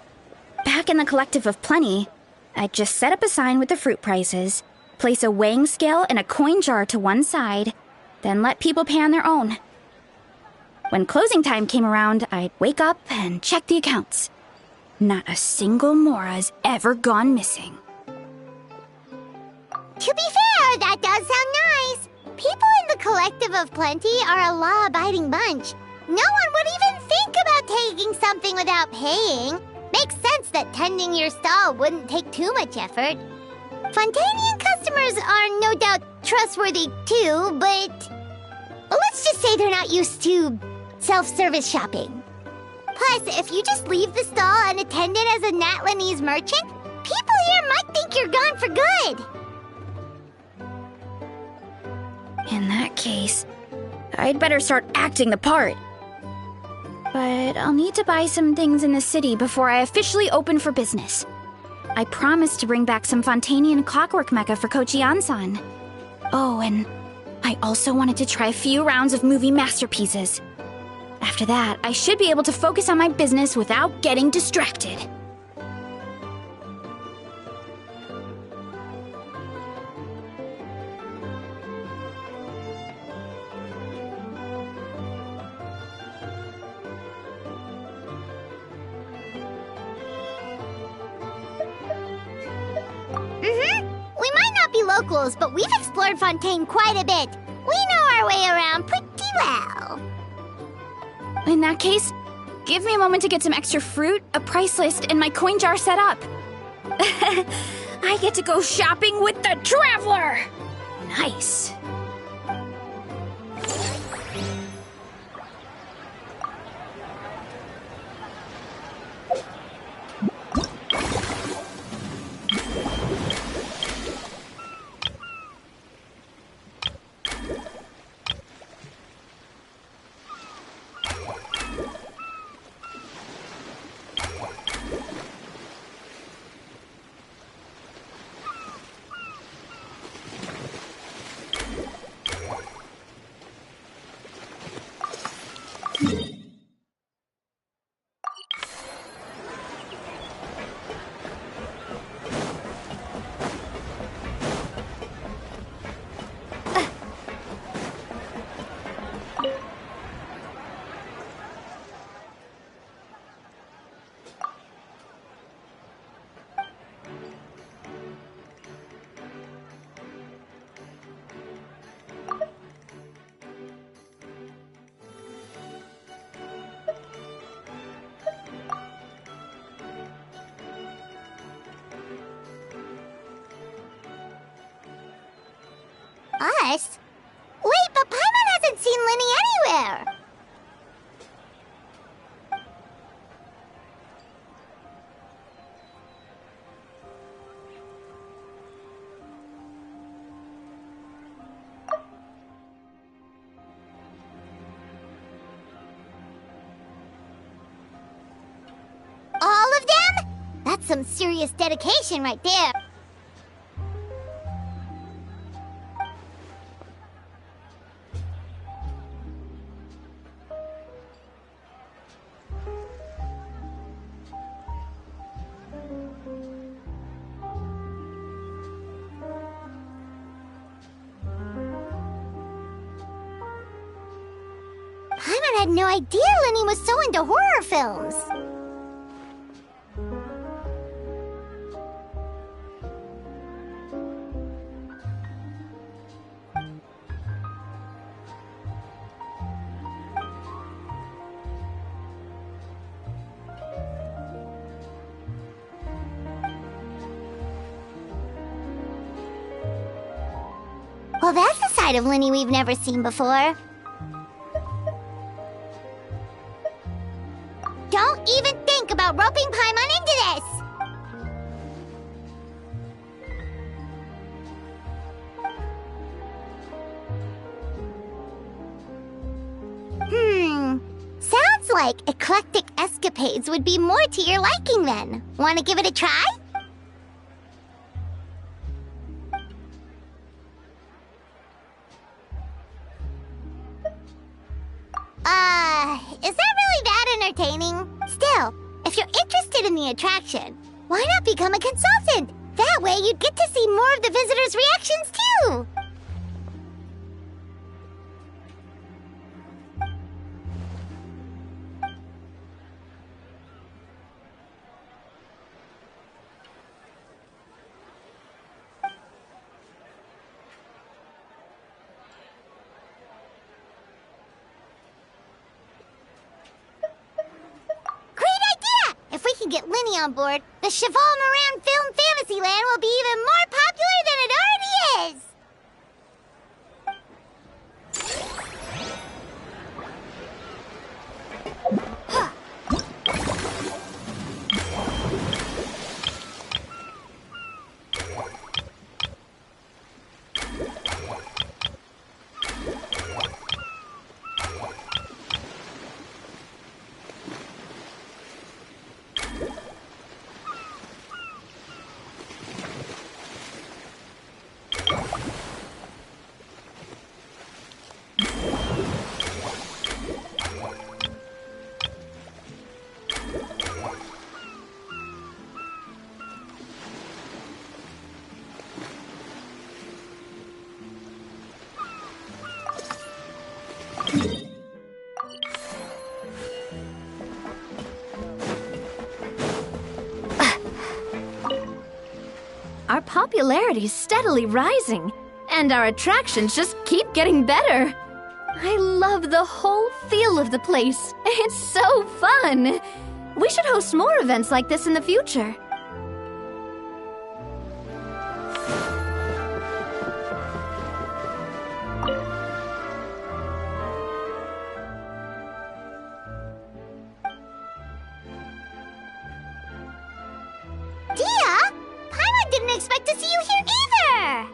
Back in the Collective of Plenty, I'd just set up a sign with the fruit prices, place a weighing scale and a coin jar to one side, then let people pay on their own. When closing time came around, I'd wake up and check the accounts. Not a single Mora's ever gone missing. To be fair, that does sound nice. People in the Collective of Plenty are a law-abiding bunch. No one would even think about taking something without paying. Makes sense that tending your stall wouldn't take too much effort. Fontainian customers are no doubt trustworthy too, but let's just say they're not used to self-service shopping. Plus, if you just leave the stall unattended as a Natlanese merchant, people here might think you're gone for good. In that case, I'd better start acting the part. But I'll need to buy some things in the city before I officially open for business. I promised to bring back some Fontanian clockwork mecha for Kochi-an-san. Oh, and I also wanted to try a few rounds of movie masterpieces. After that, I should be able to focus on my business without getting distracted. We might not be locals, but we've explored Fontaine quite a bit. We know our way around pretty well. In that case, give me a moment to get some extra fruit, a price list, and my coin jar set up. I get to go shopping with the Traveler! Nice. Us? Wait, but Paimon hasn't seen Linny anywhere! All of them? That's some serious dedication right there. Paimon had no idea Linny was so into horror films. Well, that's a side of Linny we've never seen before. Don't even think about roping Paimon into this! Sounds like eclectic escapades would be more to your liking then. Want to give it a try? Is that really that entertaining? Still, if you're interested in the attraction, why not become a consultant? That way you'd get to see more of the visitors' reactions too! Get Linny on board, the Cheval Moran Film Fantasyland will be even more popular than it already is! Our popularity's steadily rising, and our attractions just keep getting better. I love the whole feel of the place. It's so fun. We should host more events like this in the future. Dia? Paimon didn't expect to see you here either!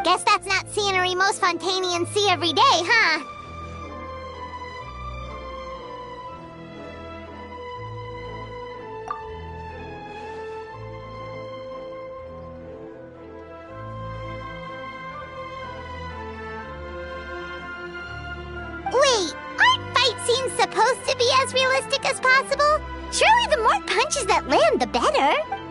Guess that's not scenery most Fontanians see every day, huh? Wait, aren't fight scenes supposed to be as realistic as possible? Surely the more punches that land, the better.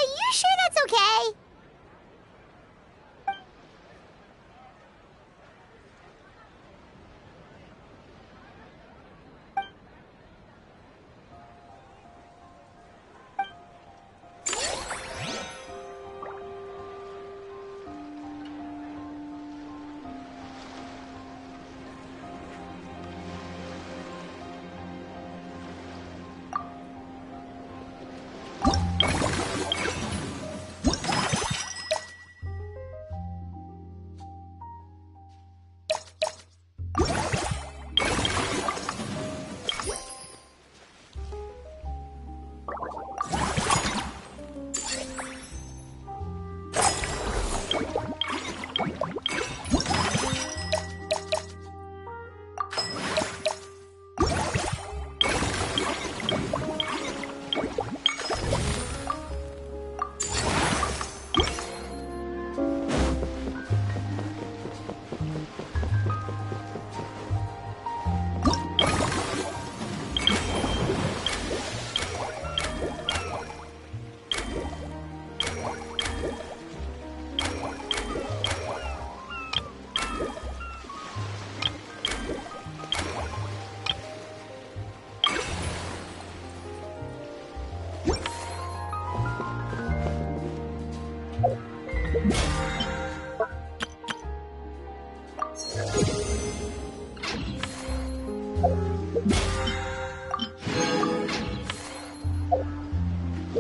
You sure that's okay?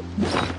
You